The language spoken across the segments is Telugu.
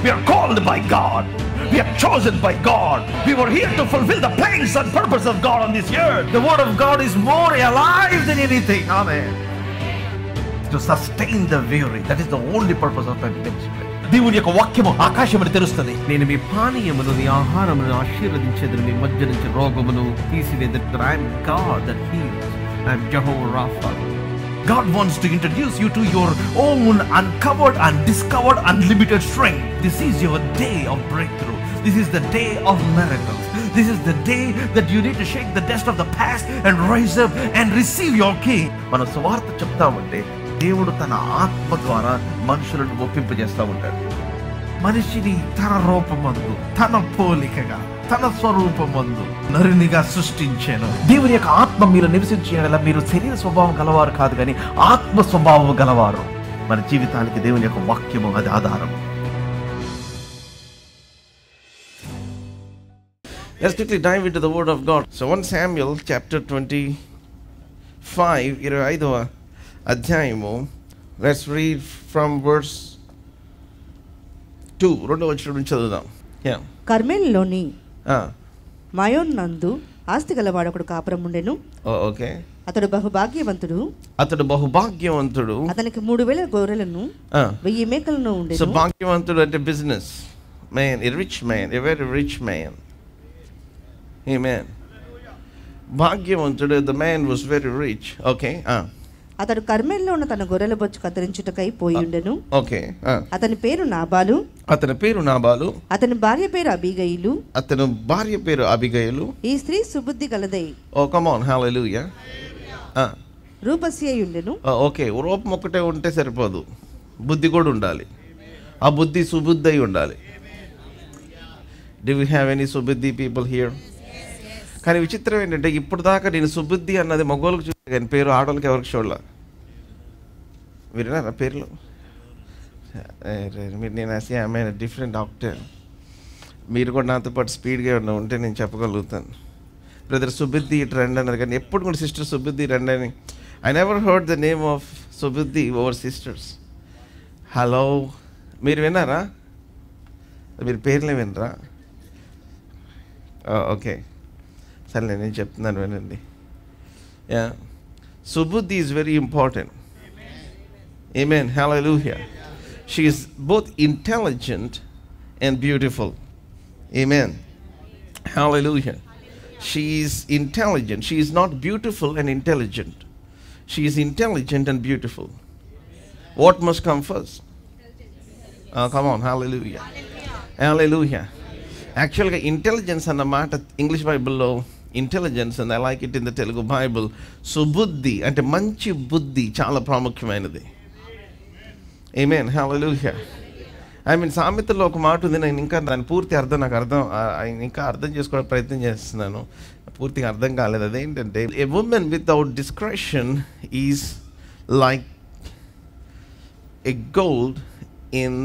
We are called by God. We are chosen by God. We were here to fulfill the plans and purpose of God on this earth. The word of God is more alive than anything. Amen. To sustain the weary. That is the only purpose of my ministry. దేవుని యొక్క వాక్యము ఆకాశమును తెరుస్తుంది. నేను మీ పానీయమును మీ ఆహారమును ఆశీర్వదించేదని మీ మధ్య నుంచి రోగమును తీసివేదను. I am God that heals. I am Jehovah Rapha. God wants to introduce you to your own uncovered and discovered unlimited strength. This is your day of breakthrough. This is the day of miracles. This is the day that you need to shake the dust of the past and rise up and receive your king. మనం సువార్త చెప్తామంటే దేవుడు తన ఆత్మ ద్వారా మనుషులను ఒప్పింపజేస్తూ ఉంటాడు. మనిషిని తన రూపమందు, తన పోలికగా, తన స్వరూపమందు నరునిగా సృష్టించాను. దేవుని యొక్క ఆత్మ మీరు నివసించేలా మీరు శరీర స్వభావం గలవారు కాదు, కానీ ఆత్మ స్వభావం గలవారు. మన జీవితానికి దేవుని యొక్క వాక్యము అది ఆధారం. Let's quickly dive into the word of God. So 1 Samuel chapter 25, 25వ అధ్యాయము. Let's read from verse 2. రెండవ వచనం నుంచి చదువుదాం. కర్మెల్లోని మాయోన్ నందు ఆస్తి గలవాడు ఒకడు కాపురం ఉండెను. ఓకే. అతడు బహుభాగ్యవంతుడు. అతనికి 3000 గొర్రెలను 1000 మేకలను ఉండెను. సో భాగ్యవంతుడు అంటే business man, a rich man, a very rich man. Amen. భాగ్యవంతుడు, the man was very rich. Okay. అతడు కర్మెల్లో ఉన్న తన గొర్రెల బొచ్చు కత్తిరించుటకై పోయి ఉండెను. ఓకే. అతని పేరు నాబాలు. అతని భార్య పేరు అబీగయలు. ఈ స్త్రీ Subuddhi గలదై. Oh, come on, hallelujah. రూపసి అయి ఉండెను. ఓకే. రూపం ఒక్కటే ఉంటే సరిపోదు, బుద్ధి కూడా ఉండాలి. ఆ బుద్ధి సుబుద్ధి అయి ఉండాలి. Do we have any Subuddhi people here? కానీ విచిత్రం ఏంటంటే ఇప్పుడు దాకా నేను సుబుద్ధి అన్నది మగోళ్ళకి చూసే కానీ పేరు ఆడవాళ్ళకి ఎవరికి చూడలే. విన్నారా పేర్లు? మీరు నేను ఆమె డిఫరెంట్ డాక్టర్. మీరు కూడా నాతో పాటు స్పీడ్గా ఉంటే నేను చెప్పగలుగుతాను. బ్రదర్ సుబుద్ధి ఇటు రండి అన్నారు, కానీ ఎప్పుడు కూడా సిస్టర్ సుబుద్ధి రండి అని. I never heard the name of Subuddhi over sisters. Hello, మీరు విన్నారా? మీరు పేర్లే వినరా? ఓకే, సరే నేను చెప్తున్నాను వినండి. Subuddhi is very important. Amen. Hallelujah. She is both intelligent and beautiful. Amen. Hallelujah. She is intelligent. She is not beautiful and intelligent. She is intelligent and beautiful. What must come first? Come on. Hallelujah. Hallelujah. Actually, intelligence and the matter English Bible lo intelligence, and I like it in the Telugu Bible. Subuddhi ante manchi buddhi chaala pramukhyamayinadi. Amen. Hallelujah. I mean, సామెతలో ఒక మాట ఉంది, నేను ఇంకా దాని పూర్తి అర్థం ఇంకా అర్థం చేసుకోవడానికి ప్రయత్నం చేస్తున్నాను, పూర్తిగా అర్థం కాలేదు. అదేంటంటే, a women without discretion is like a gold in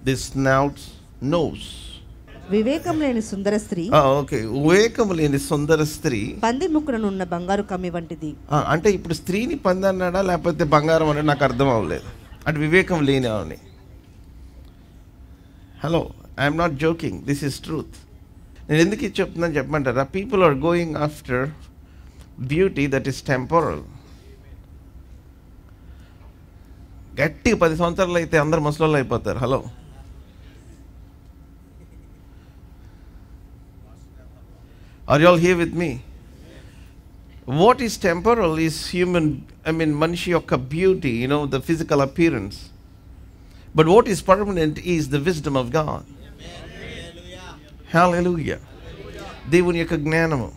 the snouts nose. వివేకం లేని సుందర స్త్రీ. ఓకే, వివేకం లేని సుందర స్త్రీ పంది ముక్కున ఉన్న బంగారు కమ్మి వంటిది. అంటే ఇప్పుడు స్త్రీని పంది అన్నాడా లేకపోతే బంగారం అన్నాడా నాకు అర్థం అవ్వలేదు. అంటే వివేకం లేని ఆమె. Hello, I'm not joking, this is truth. నేను ఎందుకు ఇది చెప్తున్నాను చెప్పమంటారా? People are going after beauty that is temporal. గట్టిగా 10 సంవత్సరాలు అయితే అందరు ముసలోళ్ళు అయిపోతారు. Hello, are you all here with me? What is temporal is human, manishi yokka beauty, the physical appearance. But what is permanent is the wisdom of God. Hallelujah. Devuni yokka gnanamu.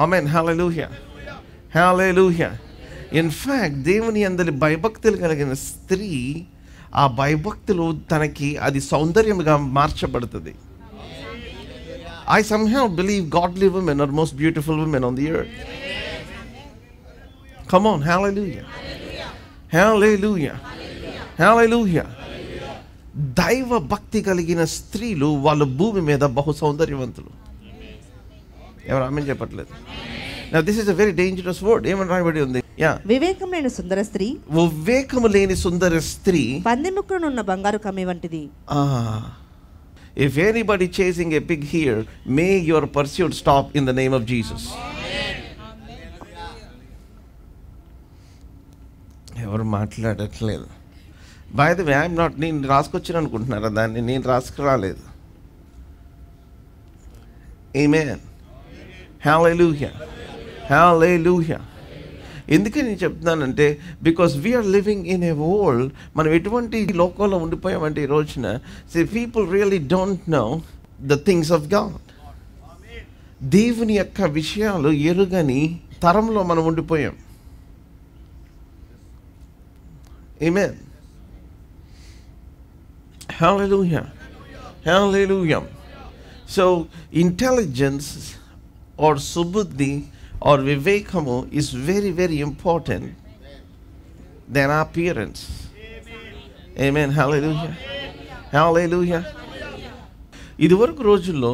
Amen. Hallelujah. Hallelujah. In fact, devuni andali భయభక్తులు కలిగిన స్త్రీ ఆ భయభక్తులు తనకి అది సౌందర్యంగా మార్చబడుతుంది. I somehow believe godly women are most beautiful women on the earth. Come on, hallelujah. Hallelujah. Hallelujah. దైవ భక్తి కలిగిన స్త్రీలు వాళ్ళ భూమి మీద బహు సౌందర్యవంతులు. ఎవరు ఆమెను చెప్పట్లేదు? Now this is a very dangerous word. ఏమని రాయబడి ఉంది? Yeah. వివేకం లేని సుందర స్త్రీ, వివేకము లేని సుందర స్త్రీ పందెముక్కనున్న బంగారు కమ్మి వంటిది. If anybody chasing a pig here, may your pursuit stop in the name of Jesus. ఎవరు మాట్లాడట్లేదు. By the way, I'm not, నేను రాసుకొచ్చాను అనుకుంటున్నారా దాన్ని? నేను రాసుకురాలేదు. Amen. Hallelujah. Hallelujah. ఎందుకని నేను చెప్తున్నానంటే, because we are living in a world, మనం ఎటువంటి లోకంలో ఉండిపోయామంటే ఈ రోజున, people really don't know the things of God. దేవుని యొక్క విషయాలు ఎరుగని తరంలో మనం ఉండిపోయాం. Amen. Hallelujah. Hallelujah. So intelligence or subuddhi or vivekamu is very, very important than appearance. Amen. Hallelujah. Hallelujah. ఇదివరకు రోజుల్లో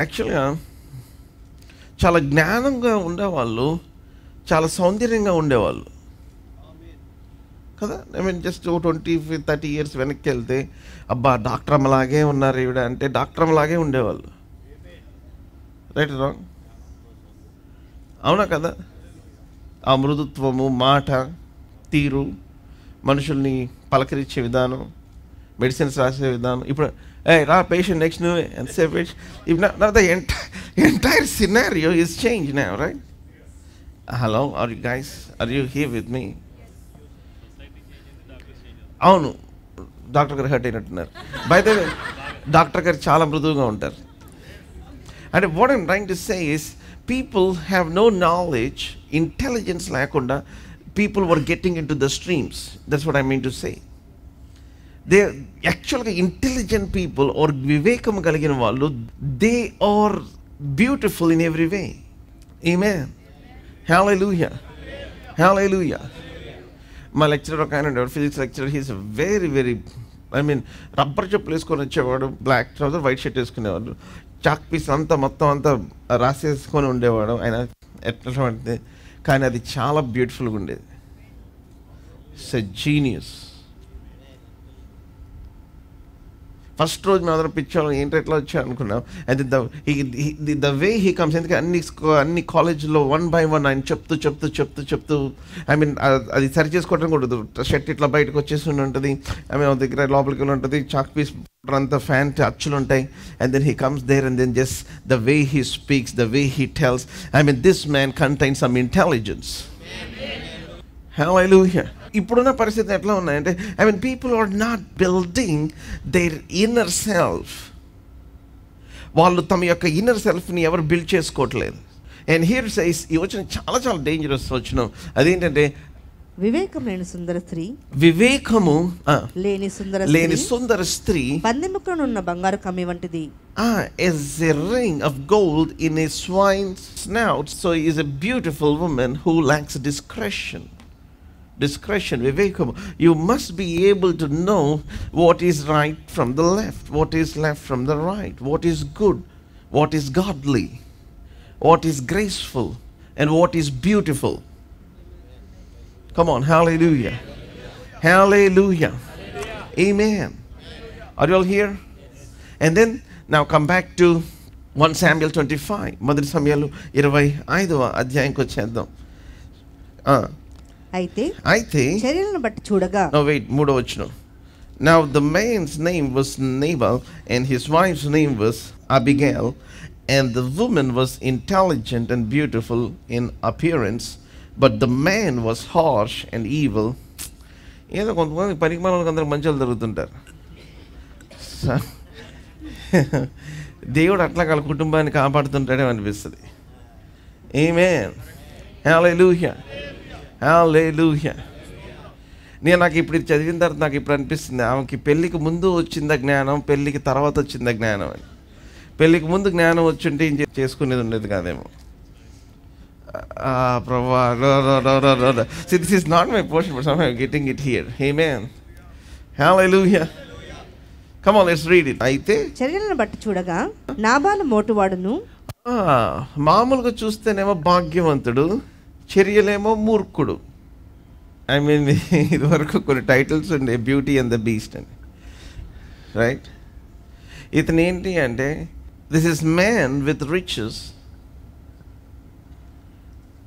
యాక్చువల్గా చాలా జ్ఞానంగా ఉండేవాళ్ళు, చాలా సౌందర్యంగా ఉండేవాళ్ళు కదా. ఐ మీన్ జస్ట్ 20-30 years వెనక్కి వెళ్తే, అబ్బా డాక్టర్ అమ్మలాగే ఉన్నారు ఈవిడ అంటే డాక్టర్ అమ్మలాగే ఉండేవాళ్ళు. Right wrong? అవునా కదా? ఆ మృదుత్వము, మాట తీరు, మనుషుల్ని పలకరించే విధానం, మెడిసిన్స్ రాసే విధానం. ఇప్పుడు రా పేషెంట్ నెక్స్ట్ నువ్వే ఎంతసేపు ఇప్పుడు the entire scenario is change now, right? Hello, are you guys, are you here with me? అవును, డాక్టర్ గారు హర్ట్ అయినట్టున్నారు. బై ద వే, డాక్టర్ గారు చాలా మృదువుగా ఉంటారు. And what I'm trying to say is, people have no knowledge, intelligence lakunda, people were getting into the streams. That's what I mean to say. They actually intelligent people or vivekam kaligina vallu, they are beautiful in every way. Amen. Hallelujah. Hallelujah. My lecturer of kind of physics lecturer, he's a very, very, I mean, rubber చెప్పులు వేసుకొని వచ్చేవాడు, బ్లాక్ ట్రౌజర్, వైట్ షర్ట్ వేసుకునేవాడు, చాక్ పీస్ అంతా మొత్తం అంతా రాసేసుకొని ఉండేవాడు. ఆయన ఎట్లా అంటే, కానీ అది చాలా బ్యూటిఫుల్గా ఉండేది. It's a genius. ఫస్ట్ రోజు మేము అందరం పిచ్చాం, ఏంటి ఎట్లా వచ్చా అనుకున్నాం. అయితే ద వే హీ కమ్స్, ఎందుకంటే అన్ని కాలేజీలో 1 by 1 ఆయన చెప్తూ ఐ మీన్ అది సరి చేసుకోవడం కూడదు. షర్ట్ ఇట్లా బయటకు వచ్చేసి ఉంటుంది, ఐ మీన్ దగ్గర లోపలికి వెళ్ళి ఉంటుంది, చాక్ పీస్ అంతా ఫ్యాన్ అచ్చులు ఉంటాయి. And then he comes there and then just the way he speaks, the way he tells, I mean this man contains some intelligence. Hallelujah. ఇప్పుడున్న పరిస్థితి ఎట్లా ఉన్నాయంటే, I mean people are not building their inner self. వాళ్ళు తమ యొక్క ఇన్నర్ సెల్ఫ్ని ఎవరు బిల్డ్ చేసుకోవట్లేదు. అండ్ హియర్ సేస్, ఈ వచ్చిన చాలా చాలా డేంజరస్ వచ్చిన, అదేంటంటే వివేకం లేని సుందర స్త్రీ, వివేకము లేని సుందర స్త్రీ పందెముక్కనున్న బంగారు కమ్మి వంటిది. Is a ring of gold in a swine's snout. So is a beautiful woman who lacks discretion. Vivekam. You must be able to know what is right from the left, what is left from the right, what is good, what is godly, what is graceful, and what is beautiful. Come on, hallelujah. Hallelujah. Amen. Are you all here? And then now come back to 1 Samuel 25. మొదటి సమయాలు 25వ అధ్యాయంకి వచ్చేద్దాం. అయితే చర్యలను బట్టి చూడగా, మూడవ వచనం. Now the man's name was Nabal and his wife's name was Abigail, and the woman was intelligent and beautiful in appearance, but the man was harsh and evil. ఏదో కొంతమంది పరిమాణాలకు అందరూ మంచిగా జరుగుతుంటారు. దేవుడు అట్లా వాళ్ళ కుటుంబాన్ని కాపాడుతుంటాడే అనిపిస్తుంది. ఆమేన్. హల్లెలూయా. హల్లెలూయా. నాకు ఇప్పుడు చదివిన తర్వాత నాకు ఇప్పుడు అనిపిస్తుంది, ఆమెకి పెళ్ళికి ముందు వచ్చిందా జ్ఞానం, పెళ్ళికి తర్వాత వచ్చిందా జ్ఞానం అని. పెళ్ళికి ముందు జ్ఞానం వచ్చుంటే ఏం చేసుకునేది ఉండేది కాదేమో. ప్రభా, this is not my portion, but somehow I'm getting it here. Amen. Hallelujah. Come on, let's read it. అయితే చర్యలను బట్టి చూడగా, నాబాలు మోటువాడును మామూలుగా చూస్తేనేమో భాగ్యవంతుడు, చర్యలేమో మూర్ఖుడు. ఐ మీన్ ఇదివరకు కొన్ని టైటిల్స్ ఉండే, బ్యూటీ అండ్ ద బీస్ట్ అని, రైట్? ఇతను ఏంటి అంటే, this is man with riches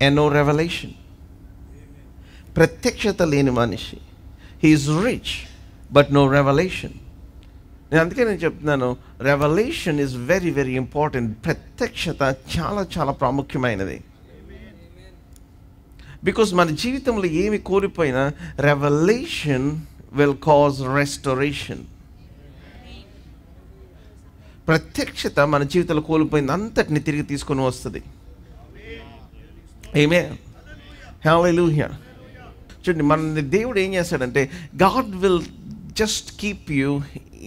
and no revolution. ప్రత్యక్షత లేని మనిషి. He is rich but no revolution. అందుకే నేను చెప్తున్నాను, revolution is very very important. ప్రత్యక్షత చాలా చాలా ప్రాముఖ్యమైనది. బికాస్ మన జీవితంలో ఏమి కోల్పోయినా రెవల్యూషన్ విల్ కాజ్ రెస్టోరేషన్. ప్రత్యక్షత మన జీవితంలో కోల్పోయింది అంతటిని తిరిగి తీసుకొని వస్తుంది. ఆమేన్, హల్లెలూయా. చూడండి, మన దేవుడు ఏం చేస్తాడంటే, God will just keep you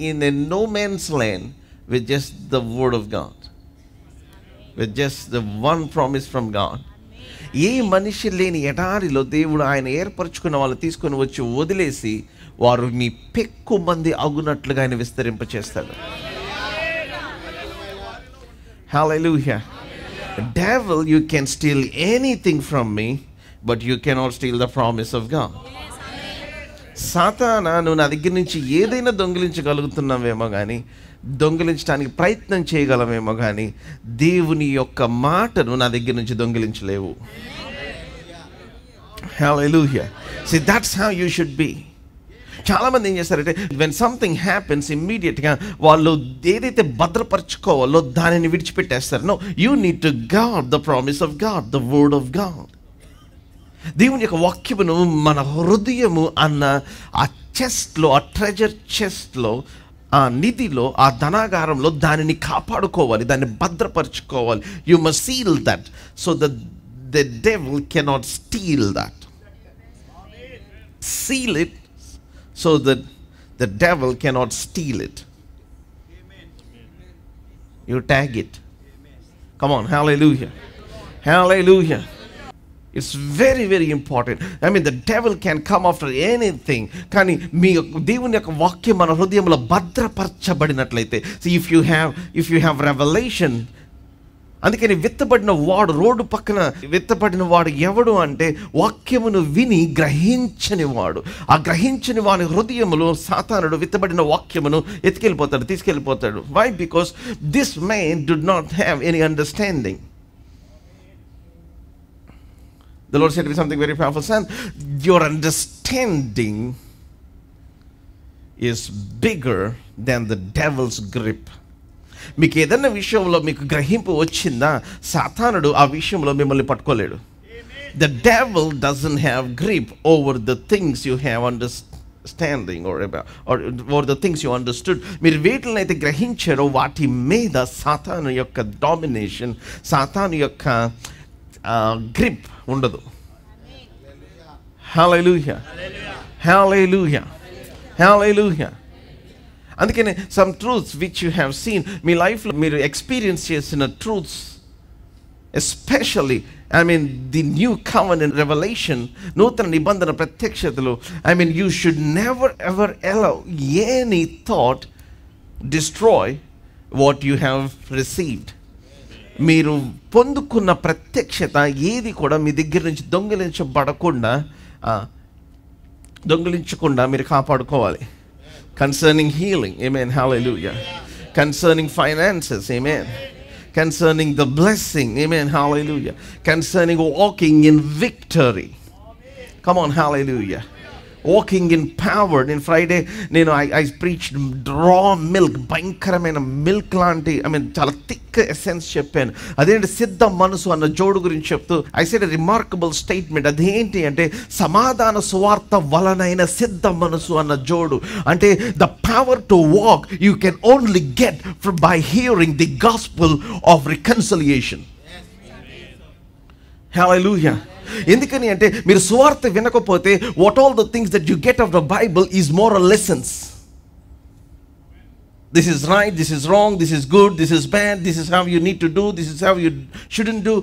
in a no man's land with just the word of God, with just the one promise from God. ఏ మనిషి లేని ఎడారిలో దేవుడు ఆయన ఏర్పరచుకున్న వాళ్ళు తీసుకొని వచ్చి వదిలేసి, వారు మీ పెక్కు మంది అగునట్లుగా ఆయన విస్తరింపచేస్తాడు. Hallelujah. Devil, you can steal anything from me, but you cannot steal the promise of God. సాతానా, నువ్వు నా దగ్గర నుంచి ఏదైనా దొంగిలించగలుగుతున్నావేమో కానీ, దొంగిలించడానికి ప్రయత్నం చేయగలమేమో కానీ, దేవుని యొక్క మాటను నా దగ్గర నుంచి దొంగిలించలేవు. Hallelujah. See, that's how you should be. చాలామంది ఏం చేస్తారంటే, వెన్ సంథింగ్ హ్యాపెన్స్ ఇమ్మీడియట్గా వాళ్ళు ఏదైతే భద్రపరచుకోవాలో దానిని విడిచిపెట్టేస్తారు. No, you need to God the promise of God, the word of God. దేవుని యొక్క వాక్యమును మన హృదయము అన్న ఆ చెస్ట్లో, ఆ ట్రెజర్ చెస్ట్లో, ఆ నిధిలో, ఆ ధనాగారంలో దానిని కాపాడుకోవాలి, దాన్ని భద్రపరచుకోవాలి. You must seal that so that the devil cannot steal that. Seal it so that the devil cannot steal it. You tag it. Come on, hallelujah. Hallelujah. It's very very important. I mean, the devil can come after anything. Kani మీ దేవుని యొక్క వాక్యం మన హృదయంలో భద్రపరచబడినట్లయితే, see, if you have revelation. అందుకని విత్తబడిన వాడు, రోడ్డు పక్కన విత్తబడిన వాడు ఎవడు అంటే, వాక్యమును విని గ్రహించని వాడు. ఆ గ్రహించని వాని హృదయములో సాతానుడు విత్తబడిన వాక్యమును ఎత్తుకెళ్ళిపోతాడు, తీసుకెళ్ళిపోతాడు. Why? Because this man do not have any understanding. The Lord said to me something very powerful, son. Your understanding is bigger than the devil's grip. మీకు ఏదైనా విషయంలో మీకు గ్రహింపు వచ్చిందా, సాతానుడు ఆ విషయంలో మిమ్మల్ని పట్టుకోలేడు. The devil doesn't have grip over the things you have understanding or the things you understood. మీరు వేటిని అయితే గ్రహించారో వాటి మీద సాతాను యొక్క డామినేషన్, సాతాను యొక్క గ్రిప్ ఉండదు. Hallelujah. Hallelujah. Hallelujah. అందుకనే some truths which you have seen, మీ లైఫ్లో మీరు ఎక్స్పీరియన్స్ చేసిన truths, especially I mean the new covenant revolution, నూతన నిబంధన ప్రత్యక్షతలు. I mean you should never ever allow any thought destroy what you have received. మీరు పొందుకున్న ప్రత్యక్షత ఏది కూడా మీ దగ్గర నుంచి దొంగిలించకుండా మీరు కాపాడుకోవాలి. Concerning healing, amen, hallelujah. Concerning finances, amen. Concerning the blessing, amen, hallelujah. Concerning walking in victory. Come on, hallelujah. Walking in power. In Friday, I preached raw milk, భయంకరమైన మిల్క్ లాంటి, చాలా థిక్ ఎసెన్స్ చెప్పాను. అదేంటి, సిద్ధ మనసు అన్న జోడు గురించి చెప్తూ I said a remarkable statement. అదేంటి అంటే, సమాధాన సువార్త వలనైన సిద్ధ మనసు అన్న జోడు. అంటే the power to walk you can only get by hearing the gospel of reconciliation. Hallelujah. ఎందుకని అంటే, మీరు సువార్త వినకపోతే what all the things that you get of the Bible is moral lessons. This is right, this is wrong, this is good, this is bad, this is how you need to do, this is how you shouldn't do.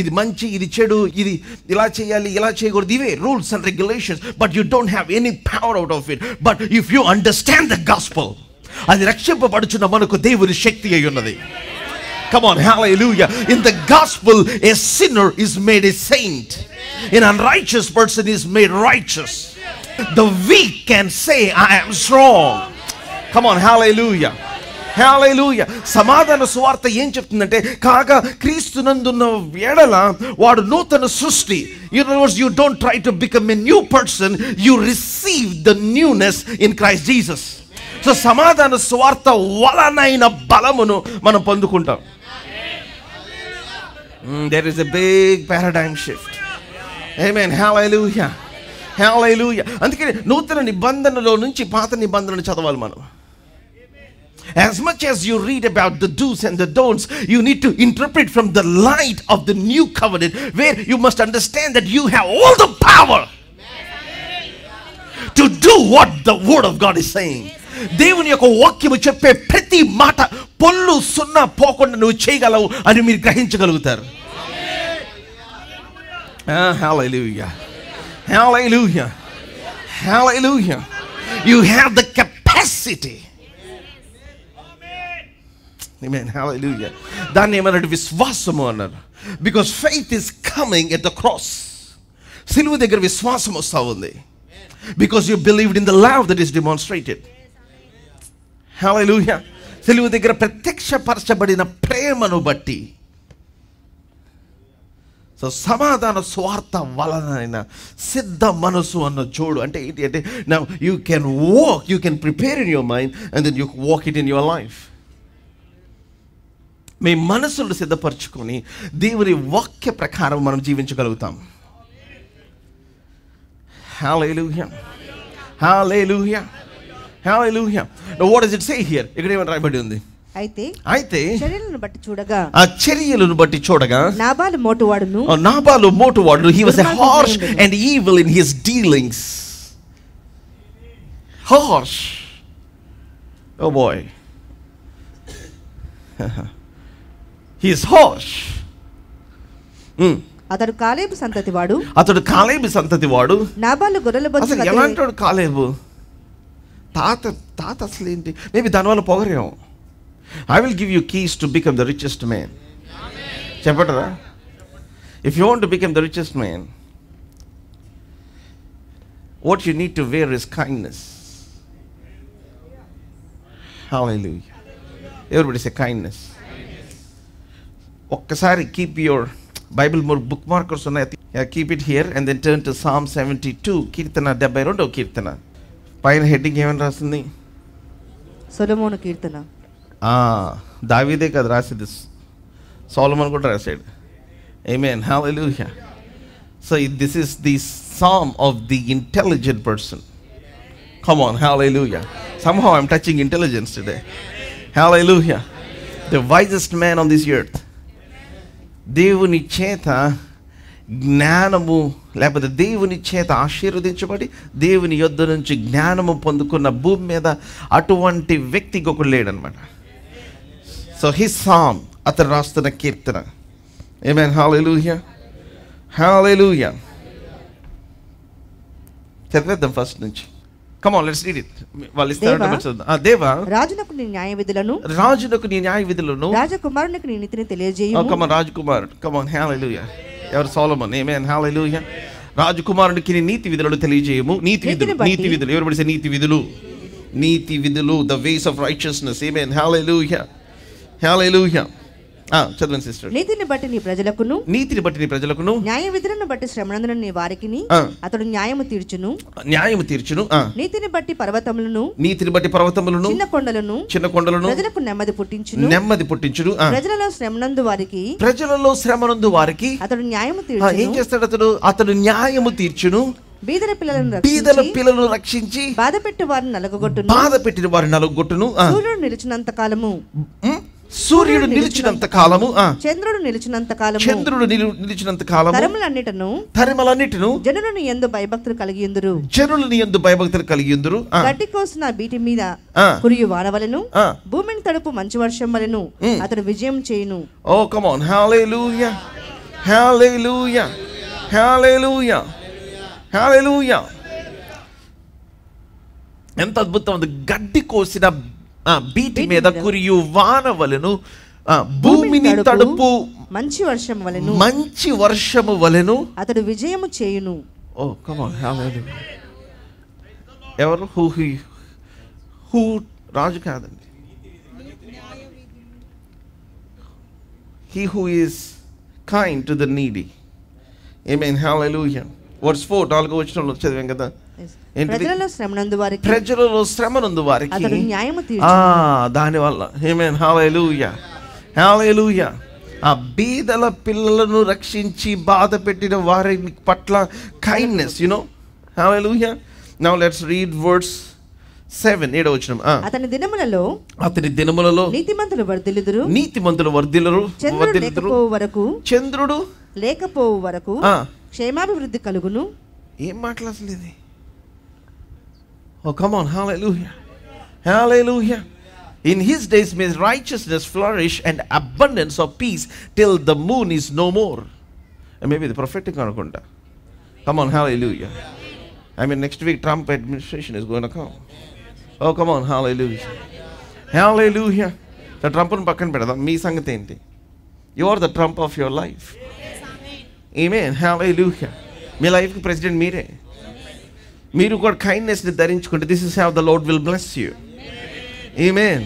ఇది మంచి, ఇది చెడు, ఇది ఇలా చేయాలి, ఇలా చేయకూడదు. ఇవే rules and regulations. But you don't have any power out of it. But if you understand the gospel, అది రక్షింపబడుచున్న మనకు దేవుని శక్తి అయి ఉన్నది. Come on, hallelujah. In the gospel, a sinner is made a saint. An unrighteous person is made righteous. The weak can say, I am strong. Come on, hallelujah. హల్లెలూయా. సమాధాన సువార్త ఏం చెప్తుందంటే, కాగా క్రీస్తునందున్న ఎడల వాడు నూతన సృష్టి. In other words, you don't try to become a new person, you receive the newness in Christ Jesus. So సమాధాన సువార్త వలనైన బలమును మనం పొందుకుంటాం. There is a big paradigm shift. Amen. Hallelujah. Hallelujah. అందుకే నూతన నిబంధనలో నుంచి పాత నిబంధనను చదవాలి మనం. As much as you read about the do's and the don'ts, you need to interpret from the light of the new covenant, where you must understand that you have all the power to do what the word of God is saying. దేవుని యొక్క వాక్యము చెప్పే ప్రతి మాట పొల్లు సున్నా పోకుండా నువ్వు చేయగలవు అని మీరు గ్రహించగలుగుతారు. Hallelujah. Hallelujah. Hallelujah. You have the capacity. Amen. Hallelujah. దాన్ని ఏమన్నాడు? విశ్వాసము అన్నారు. Because faith is coming at the cross. సిలువ దగ్గర విశ్వాసం వస్తూ ఉంది. Because you believed in the love that is demonstrated. Hallelujah. సిలువ దగ్గర ప్రత్యక్షపరచబడిన ప్రేమను బట్టి. సో సమాధాన స్వార్థ వలన సిద్ధ మనసు అన్న చూడు అంటే ఏంటి అంటే, now you can walk, you can prepare in your mind and then you walk it in your life. మీ మనసును సిద్ధపరచుకొని దేవుని వాక్య ప్రకారం మనం జీవించగలుగుతాం. Hallelujah. Hallelujah. Hallelujah. Now what does it say here? ఇక్కడ ఏమని రాయబడి ఉంది? అయితే చర్యలను బట్టి చూడగా, ఆ చర్యలను బట్టి చూడగా నాబాలు మోటువాడును, he was a harsh and evil in his dealings. Harsh. Oh boy. He is harsh. అతడు కాలేబు సంతతివాడు. నాబాలు గొర్రెల బొచ్చు. అసలు ఎలాంటి కాలేబు? తాత అసలు ఏంటి? మేబీ దానివల్ల పొగరేమో. I will give you keys to become the richest man. చెప్పటరా? If you want to become the richest man, what you need to wear is kindness. Hallelujah. Everybody say kindness. ఒక్కసారి keep your Bible book markers ఉన్నాయి. Keep it here and then turn to Psalm 72. కీర్తన 72వ కీర్తన. పైన హెడ్డింగ్ ఏమని రాస్తుంది? సొలొమోను కీర్తన. దావీదే కదా రాసేది, సొలొమోను కూడా రాశాడు. Amen. Hallelujah. So this is the psalm of the intelligent person. Come on. Hallelujah. Somehow I'm touching intelligence today. Hallelujah. The wisest man on this earth. దేవుని చేత జ్ఞానము లేకపోతే దేవుని చేత ఆశీర్వదించబడి దేవుని యొద్ద నుంచి జ్ఞానము పొందుకున్న భూమి మీద అటువంటి వ్యక్తి ఇంకొకడు లేడనమాట. సో హిస్ సామ్, అతను రాస్తున్న కీర్తన. ఆమేన్. హల్లెలూయా. హల్లెలూయా. చదివేద్దాం ఫస్ట్ నుంచి. Come on, let's read it. వాళ్ళు ఇస్తారంట. దేవా, రాజునకు నీ న్యాయ విధులను రాజకుమారునికి నీ నీతిని తెలియజేయుము. Come on, రాజకుమారుడు. Come on, hallelujah. ఎవరు? సొలొమన్. Amen. Hallelujah. రాజకుమారునికి నీ నీతి విధులను తెలియజేయము. నీతి విధులు. ఎవరు పడితే నీతి విధులు. The ways of righteousness. Amen. Hallelujah. Hallelujah. చదవండి సిస్టర్. నీతిని బట్టి నీ ప్రజలకును న్యాయ విధులను బట్టి శ్రమనందున నీ వారికిని అతడు న్యాయము తీర్చును. నీతిని బట్టి పర్వతములను చిన్న కొండలను ప్రజలకు నెమ్మది పుట్టించును. ప్రజలలో శ్రమనందు వారికి అతడు న్యాయము తీర్చును. ఏం చేస్తాడు అతడు న్యాయము తీర్చును. బీదల పిల్లలను రక్షించి బాధపెట్టిన వారిని నలగొట్టును. సూర్యుడు నిలిచినంత కాలము చంద్రుడు నిలిచినంత కాలము తరములన్నిటను జనులను యందు భయభక్తులు కలిగి ఉందురు. గడ్డి కోసిన బీటి మీద కురియు వానవలెను, భూమిని తడుపు మంచు వర్షం వలెను అతడు విజయం చేయును. Oh come on. Hallelujah. Hallelujah. Hallelujah. హల్లెలూయా. ఎంత అద్భుతం ఉంది. గడ్డి కోసిన బీటి మీద కురియు వానవలను, భూమిని తడుపు మంచి వర్షము వలెను అతడు విజయము చేయును. ఓ కమ్ ఆన్, హల్లెలూయా. ఎవరు? హూ రాజు కాదండి. He who is kind to the needy. Amen, hallelujah. Verse 4, 4వ వచనంలో చదివాం కదా. ప్రజలలో శ్రమనందు వారికి అతడు న్యాయము తీర్చును. దానివల్ల ఆమేన్, హల్లెలూయా, హల్లెలూయా. ఆ బీదల పిల్లలను రక్షించి బాధ పెట్టిన వారి పట్ల kindness, you know, hallelujah. Now let's read verse 7, 7వ వచనం. అతని దినములలో నీతిమంతులు వర్ధిల్లుదురు. చంద్రుడు లేకపోవు వరకు క్షేమాభివృద్ధి కలుగును. ఏం మాట్లాడలేదు ఇది? Oh come on, hallelujah, hallelujah. In his days may righteousness flourish and abundance of peace till the moon is no more. And maybe the prophetic anukunta. Come on, hallelujah. I mean next week Trump administration is going to come. Oh come on, hallelujah, hallelujah. The Trump nu pakkan pedada, mee sangathi enti? You are the Trump of your life. Amen, hallelujah. మీ లైఫ్ కి ప్రెసిడెంట్ మీరే. మీరు కూడా కైండ్నెస్ ని ధరించుకుంటే this is how the Lord will bless you. Amen,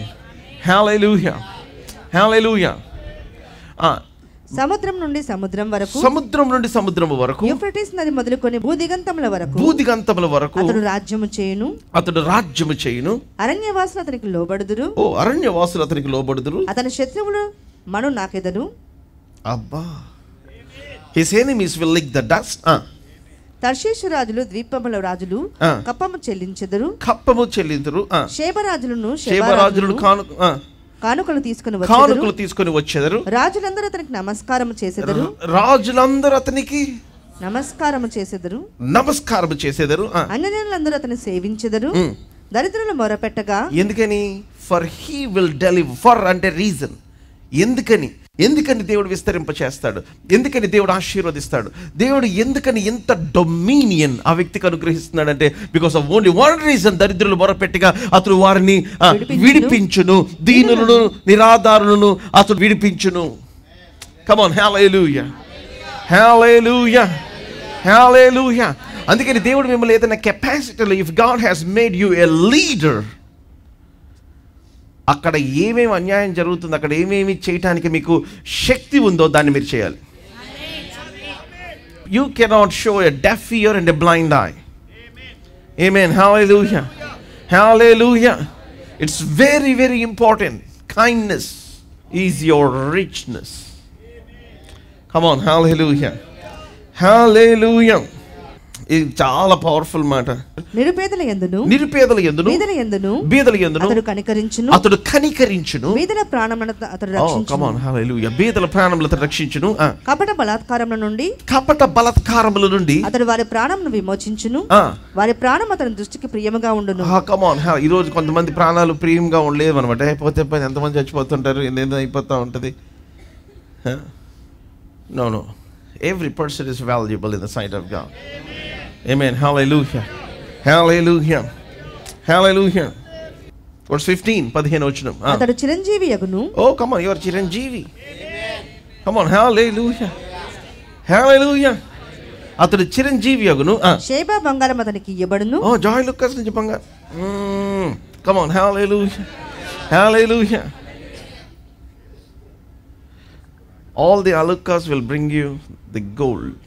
hallelujah, hallelujah. సముద్రం నుండి సముద్రం వరకు యూఫ్రటీస్ నది మొదలుకొని భూదిగంతముల వరకు అతడు రాజ్యము చేయును. అరణ్యవాసులు అతనికి లోబడుదురు. అతని శత్రువులు మను నాకెదరు. అబ్బా, his enemies will lick the dust. తర్షీషు రాజులు ద్వీపముల రాజులు కప్పము చెల్లించెదరు. షేబరాజులను కానుకలు తీసుకొని వచ్చెదరు. రాజులందరూ అతనికి నమస్కారం చేసెదరు. అన్యజనులందరూ అతన్ని సేవించెదరు. దరిద్రులు మొరపెట్టగా, ఎందుకని? For he will deliver. For అంటే రీజన్. ఎందుకని దేవుడు విస్తరింప చేస్తాడు? ఎందుకని దేవుడు ఆశీర్వదిస్తాడు? దేవుడు ఎందుకని ఎంత డొమినియన్ ఆ వ్యక్తికి అనుగ్రహిస్తున్నాడంటే because of only one reason. దరిద్రులు మొరపెట్టగా అతడు వారిని విడిపించును, దీనులను నిరాధారులను అతడు విడిపించును. కమ్ ఆన్, హల్లెలూయా, హల్లెలూయా, హల్లెలూయా. అందుకని దేవుడు మిమ్మల్ని ఏదైనా కెపాసిటీలో, if God has made you a leader, అక్కడ ఏమేమి అన్యాయం జరుగుతుందో, అక్కడ ఏమేమి చేయటానికి మీకు శక్తి ఉందో దాన్ని మీరు చేయాలి. You cannot show a deaf ear and a blind eye. Amen, hallelujah, hallelujah. It's very very important. Kindness is your richness. Come on, hallelujah, hallelujah. ఇది చాలా పవర్ఫుల్ మాట. నిరుపేదల యందును అతడు కనికరించును. బీదల ప్రాణములను అతడు రక్షించును. కమ్ ఆన్, హల్లెలూయా. బీదల ప్రాణములను అతడు రక్షించును. కపట బలాత్కారముల నుండి అతడు వారి ప్రాణమును విమోచించును. వారి ప్రాణం అతని దృష్టికి ప్రియముగా ఉండును. Come on. ఈ రోజు కొంతమంది ప్రాణాలు ప్రియంగా ఉండలేదు అనమాట. అయిపోతే ఎంతమంది చచ్చిపోతుంటారు, ఎన్ని అయిపోతూ ఉంటుంది. No. Every person is valuable in the sight of God. Amen. Hallelujah. Hallelujah. Hallelujah. Verse 15, 15వ వచనం. అతడు Chiranjeevi యగును. Oh, come on, you are Chiranjeevi. Come on, hallelujah. Hallelujah. అతడు చిరంజీవి యగును. షేబా బంగారం అతనికి ఇవ్వబడును. Oh, Joy Lucas నుంచి బంగారం. Come on, hallelujah. Hallelujah. All the alukas will bring you the gold.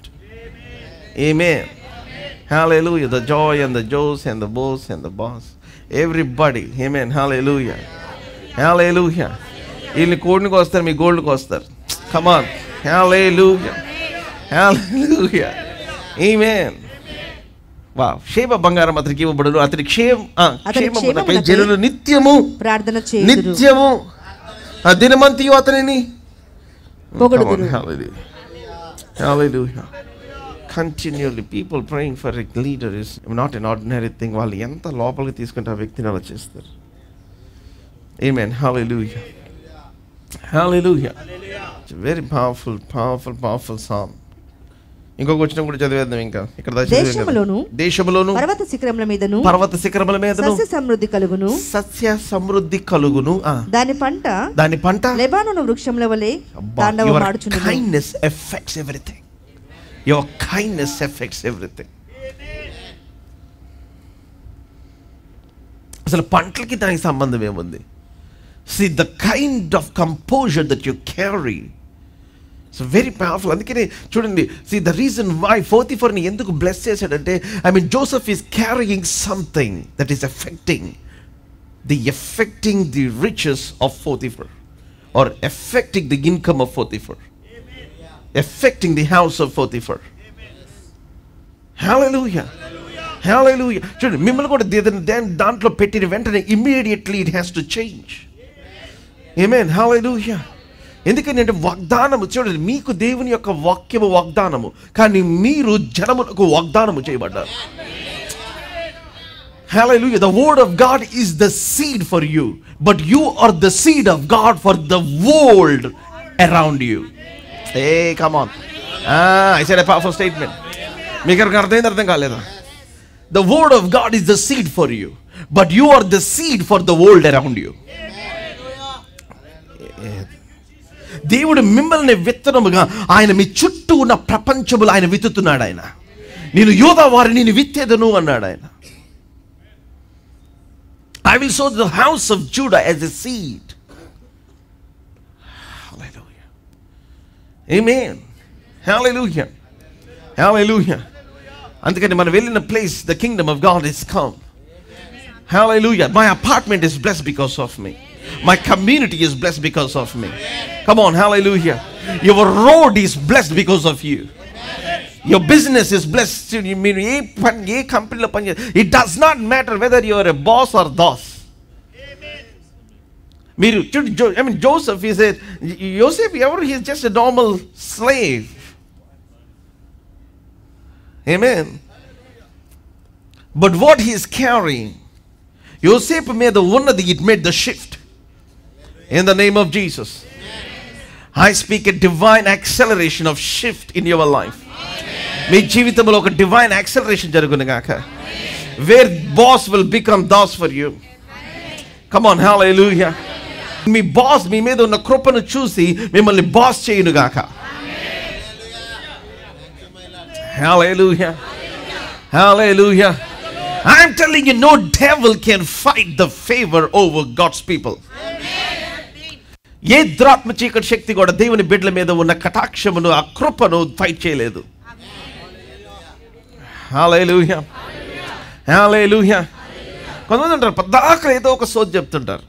Amen. Hallelujah. The joy and the joes and the bows and the boss. Everybody. Amen. Hallelujah. Hallelujah. వీళ్ళు కోడికి వస్తారు, మీ గోల్డ్కి వస్తారు. Come on. Hallelujah. Hallelujah. Amen. Wow. Sheba బంగారం అతనికి ఇవ్వబడును. అతని క్షేమమునకై జనులు నిత్యము ప్రార్థన చేయుదురు. నిత్యము దినమంతయు అతనిని పొగడుదురు. Hallelujah. Hallelujah. Continually people praying for a leader is not an ordinary thing. వాళ్ళు ఎంత లోపలికి తీసుకుంటే ఆ వ్యక్తిని అలా చేస్తారు. Amen. Hallelujah. Hallelujah. It's a very powerful psalm. ఇంకొక వచనం కూడా చదివేద్దాం. ఇంకా ఇక్కడ దేశములోను పర్వత శిఖరముల మీదను సస్య సమృద్ధి కలుగును. దాని పంట లెబానోను వృక్షముల వలె తాండవమాడుచుండును. Kindness affects everything. Your kindness affects everything. అసలు పంటలకి దానికి సంబంధం ఏముంది? See, the kind of composure that you carry, it's very powerful. అందుకనే చూడండి, see the reason why Potipharని ఎందుకు బ్లెస్ చేశాడంటే, I mean Joseph is carrying something that is affecting the riches of Potiphar, or affecting the income of Potiphar, affecting the house of Potiphar. Hallelujah. Hallelujah. చూడండి, మిమ్మల్ని కూడా దాంట్లో పెట్టిన వెంటనే immediately it has to change. Amen. Hallelujah. ఎందుకంటే వాగ్దానము, చూడండి, మీకు దేవుని యొక్క వాక్యము వాగ్దానము, కానీ మీరు జనములకు వాగ్దానము చేయబడ్డారు. Hallelujah. The word of God is the seed for you, but you are the seed of God for the world around you. Hey, come on. I said a powerful statement. మీకు అర్థం కాలేదా? The word of God is the seed for you, but you are the seed for the world around you. దేవుడు మిమ్మల్ని విత్తనముగా ఆయన మీ చుట్టూ ఉన్న ప్రపంచములు ఆయన విత్తుతున్నాడు. ఆయన నేను యోధా వారిని నేను విత్తేదను అన్నాడు. ఆయన I will sow the house of Judah as a seed. Hallelujah. Amen. Hallelujah. Hallelujah. అందుకని మనం వెళ్ళిన place, the kingdom of God is come. Hallelujah. My apartment is blessed because of me. My community is blessed because of me. Come on, hallelujah. Your road is blessed because of you. Your business is blessed. It does not matter whether you are a boss or boss. I mean, Joseph, he said, Joseph, he is just a normal slave. Amen. But what he is carrying, Joseph made the unnadi, it made the shift. In the name of Jesus, I speak a divine acceleration of shift in your life. మీ జీవితంలో ఒక divine acceleration జరుగును గాక. Where boss will become boss for you. Come on, hallelujah. మీ బాస్ మీ మీద ఉన్న కృపను చూసి మిమ్మల్ని బాస్ చేయును గాక. Hallelujah. Hallelujah. I am telling you, no devil can fight the favor over God's people. ఏ దురాత్మ చీకటి శక్తి కూడా దేవుని బిడ్డల మీద ఉన్న కటాక్షమును, ఆ కృపను ఫైట్ చేయలేదు. హల్లెలూయా. హల్లెలూయా. కొంతమంది అంటారు, పద్దాక ఏదో ఒక సోది చెప్తుంటారు.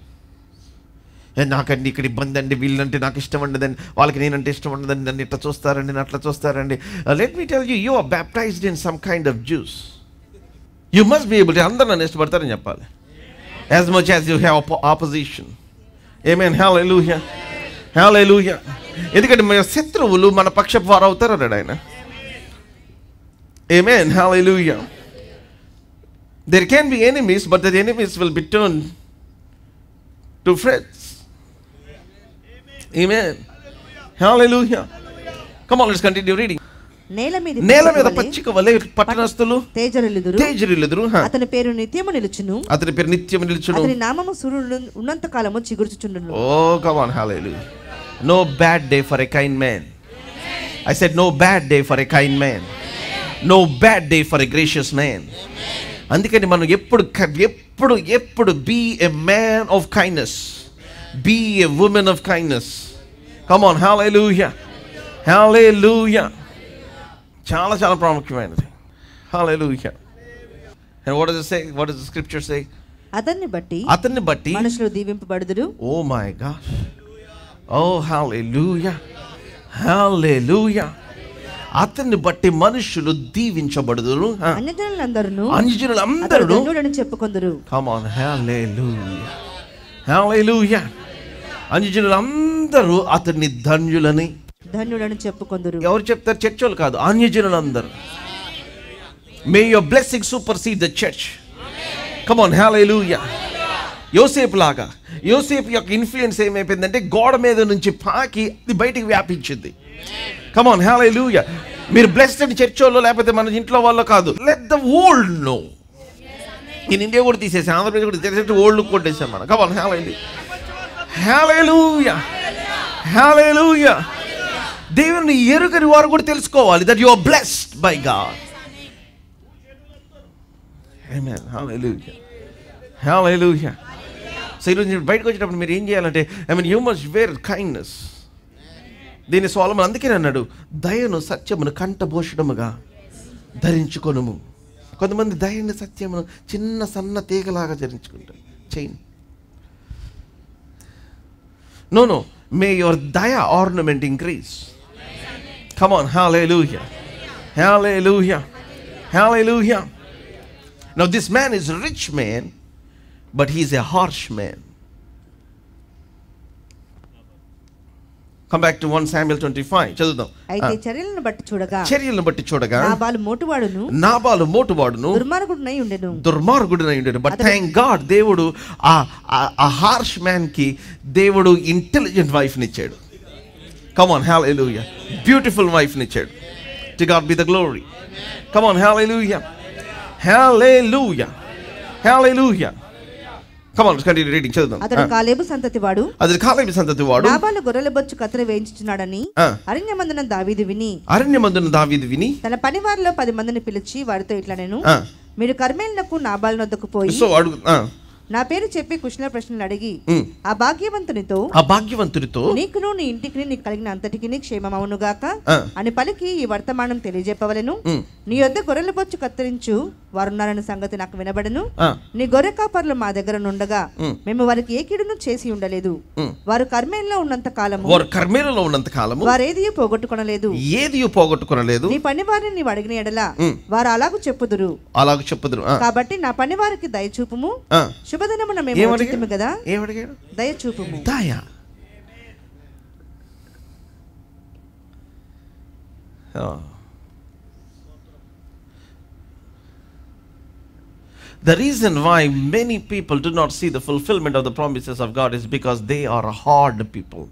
నాకండి ఇక్కడ ఇబ్బంది అండి, వీళ్ళంటే నాకు ఇష్టం ఉండదండి, వాళ్ళకి నేనంటే ఇష్టం ఉండదండి, నన్ను ఇట్లా చూస్తారండి, నన్ను అట్లా చూస్తారండి. Let me tell you, you are baptized in some kind of juice. You must be able to, అందరూ నన్ను ఇష్టపడతారని చెప్పాలి. As much as you have opposition. Amen. Hallelujah. Hallelujah. ఎందుకంటే మన శత్రువులు మన పక్షపు వారు అవుతారు అన్నాడు ఆయన. Amen. Hallelujah. There can be enemies, but the enemies will be turned to friends. Amen. Hallelujah. Come on, let's continue reading. నేల మీద పచ్చిక వలె పట్టణస్థులు తేజరిల్లుదురు. అతని పేరు నిత్యము నిలుచును. అతని నామము సూర్యుడు ఉన్నంత కాలము చిగుర్చుచుండును. Oh, come on, hallelujah. No bad day for a kind man. I said no bad day for a kind man. No bad day for a gracious man. అందుకని మనం ఎప్పుడు be a man of kindness. Be a woman of kindness. Come on, hallelujah. Hallelujah. చాలా చాలా ప్రాముఖ్యమైనది. Hallelujah. And what does it say? What does the scripture say? అతన్ని బట్టి మనుషులు దీవింపబడుదురు. Oh my gosh. Oh, hallelujah. Hallelujah. అతన్ని బట్టి మనుషులు దీవించబడుదురు. అన్యజనులందరూ ధన్యుడని చెప్పుకొందురు. Come on, hallelujah. Hallelujah. అన్యజనులందరూ అతన్ని ధన్యులని చెప్పుకొందురు. ఎవరు చెప్తారు? చర్చలు కాదు, అన్యజనులందరూ. May your blessing supersede the church. Come on, hallelujah. యోసేపు లాగా, యోసేపు యొక్క ఇన్ఫ్లుయెన్స్ ఏమైపోయిందంటే గోడ మీద నుంచి పాకి బయటికి వ్యాపించింది. Come on, hallelujah. మీరు బ్లెస్డ్ అని చర్చ్ వాళ్ళు లేకపోతే మన ఇంట్లో వాళ్ళు కాదు. Let the world know. నేను ఇండియా కూడా తీసేసాను, ఆంధ్రప్రదేశ్ కూడా తీసేసి వరల్డ్ కొట్టేసాం మనం. Come on, hallelujah, hallelujah. దేవుని ఎరుగని వారు కూడా తెలుసుకోవాలి that you are blessed by God. Amen, hallelujah, hallelujah. So ఈరోజు బయటకు వచ్చేటప్పుడు మీరు ఏం చేయాలంటే యూ మస్ట్ వేర్ కైండ్నెస్. దీన్ని సొలొమోను అందుకే అన్నాడు, దయను సత్యమును కంఠభూషణముగా ధరించుకొనుము. కొంతమంది దయని సత్యమును చిన్న సన్న తీగలాగా ధరించుకుంటారు. చైన్. నో, మే యువర్ దయ ornament increase. Come on, hallelujah, hallelujah, hallelujah. Now this man is rich man, but he is a harsh man. Come back to 1 Samuel 25. చదువుదాం. అయితే చర్యలను బట్టి చూడగా నాబాలు మోటువాడును దుర్మార్గుడునై ఉండెను. బట్ థ్యాంక్ గాడ్, దేవుడు ఆ హార్ష్ మ్యాన్ కి దేవుడు ఇంటెలిజెంట్ వైఫ్ నిచ్చాడు. Come on, hallelujah. Beautiful wife నిచ్చాడు. To God be the glory. Come on, hallelujah, hallelujah, hallelujah. అతడు కాలేబు సంతతి వాడు నాబాలు గొర్రెల బొచ్చు కత్తిర వేయించుచున్నాడని అరణ్యమందున దావీదు విని తన పనివారిలో 10 మందిని పిలిచి వారితో ఇట్లా, నేను మీరు కర్మేలునకు నాబాలు నొద్దకు పోయి నా పేరు చెప్పి కుశల ప్రశ్నలు అడిగి ఆ భాగ్యవంతునితో నీకును నీ ఇంటికి నీకు కలిగిన అంతటికి క్షేమమవును గాక అని పలికి ఈ వర్తమానం తెలియజెప్పవలెను. నీ యొద్ద గొర్రెల బొచ్చు కత్తిరించు వారున్నారన్న సంగతి నాకు వినబడను. నీ గొర్రె కాపర్లు మా దగ్గర నుండగా మేము వారికి ఏ కీడును చేసి ఉండలేదు. వారు కర్మేల్లో ఉన్నంత కాలము వారేదియూ పోగొట్టుకొనలేదు. నీ పని వారిని నీవు అడిగిన ఎడల వారు అలాగూ చెప్పుదురు. కాబట్టి నా పని వారికి దయచూపుము, శుభదినమున మేము వచ్చితిమి కదా, దయచూపుము. The reason why many people do not see the fulfillment of the promises of God is because they are hard people.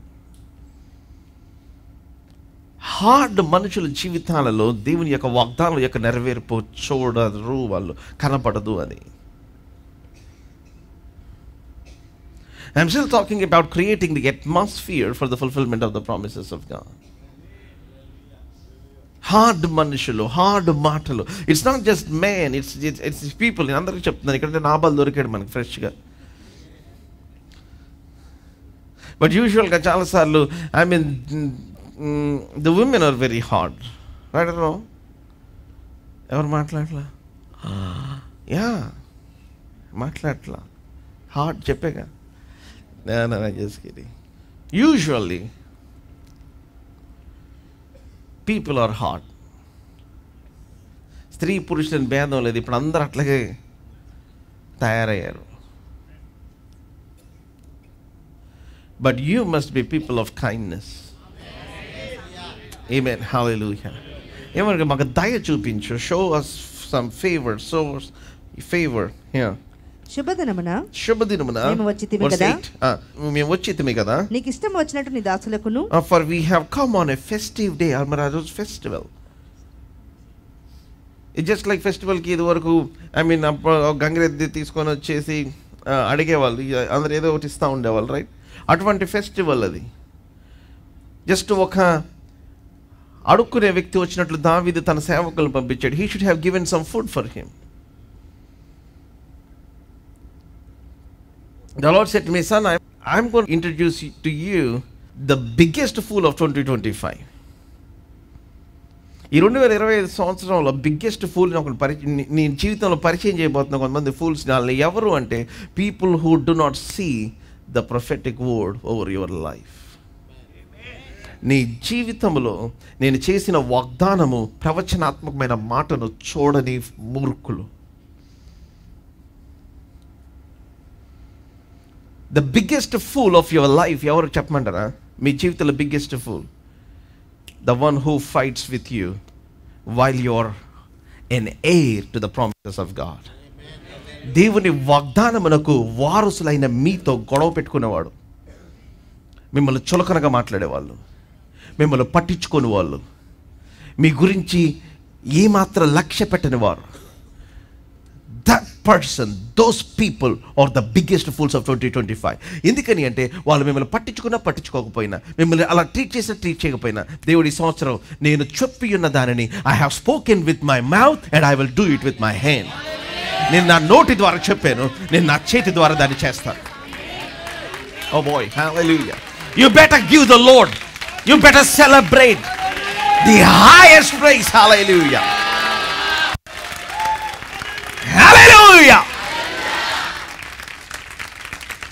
Hard మనుషుల జీవితాలలో దేవుని యొక్క వాగ్దానాల యొక్క నెరవేర్పు చూడరు, వాళ్ళు కనపడదు అని. I'm still talking about creating the atmosphere for the fulfillment of the promises of God. Hard మనుషులు, హార్డ్ మాటలు. It's not just man, it's people. నేను అందరికీ చెప్తున్నాను, ఇక్కడ నాబాలు దొరికాడు మనకి ఫ్రెష్గా. బట్ యూజువల్గా చాలాసార్లు the women are very hard. Right or wrong? ఎవరు మాట్లాడలా? మాట్లాడలా. హార్డ్ చెప్పేగా. just kidding. Usually people are hard. స్త్రీ పురుషులని భేదం లేదు. ఇప్పుడు అందరూ అట్లాగే తయారయ్యారు. But you must be people of kindness. Amen. Hallelujah. ఏమన్నా మాకు దయ చూపించు. Show us some favor. Show us favor. Yeah. శుభదినమున మేము వచ్చితిమి కదా, నీకు ఇష్టం వచ్చినట్టు నీ దాసులకును. For we have come on a festive day. Almara's festival. It's just like festival కి ఇది వరకు గంగిరెద్ది తీసుకొని వచ్చేసి అడిగేవాళ్ళు, అందరు ఏదో ఒకటి ఇస్తూ ఉండేవాళ్ళు, రైట్? అటువంటి ఫెస్టివల్ అది. జస్ట్ ఒక అడుక్కునే వ్యక్తి వచ్చినట్లు దావీదు తన సేవకులను పంపించాడు. He should have given some food for him. The Lord said to me, son, I'm going to introduce to you the biggest fool of 2025. ఈ 2025 సంవత్సరంలో బిగ్గెస్ట్ ఫూల్ నీ జీవితంలో పరిచయం చేయబోతున్న కొంతమంది ఫూల్స్. వాళ్ళని ఎవరు అంటే people who do not see the prophetic word over your life. నీ జీవితంలో నేను చేసిన వాగ్దానము, ప్రవచనాత్మకమైన మాటను చూడని మూర్ఖులు. The biggest fool of your life ఎవరు చెప్పమంటారా? మీ జీవితంలో biggest fool the one who fights with you while you are an heir to the promises of God. దేవుని వాగ్దానమునకు వారసులైన మీతో గొడవ పెట్టుకునేవాడు, మిమ్మల్ని చులకనగా మాట్లాడేవాళ్ళు, మిమ్మల్ని పట్టించుకునే వాళ్ళు, మీ గురించి ఏమాత్రం లక్ష్య పెట్టని వారు, that person, those people are the biggest fools of 2025. ఎందుకని అంటే వాళ్ళు మిమ్మల్ని పట్టించుకున్నా పట్టించుకోకపోయినా, మిమ్మల్ని అలా ట్రీట్ చేయకపోయినా, దేవుడి సంవత్సరం నేను చెప్పి ఉన్న దానిని I have spoken with my mouth and I will do it with my hand. నేను నా నోటి ద్వారా చెప్పాను, నేను నా చేతి ద్వారా దాన్ని చేస్తాను. Oh boy, hallelujah. You better give the Lord, you better celebrate the highest praise. Hallelujah. Hallelujah.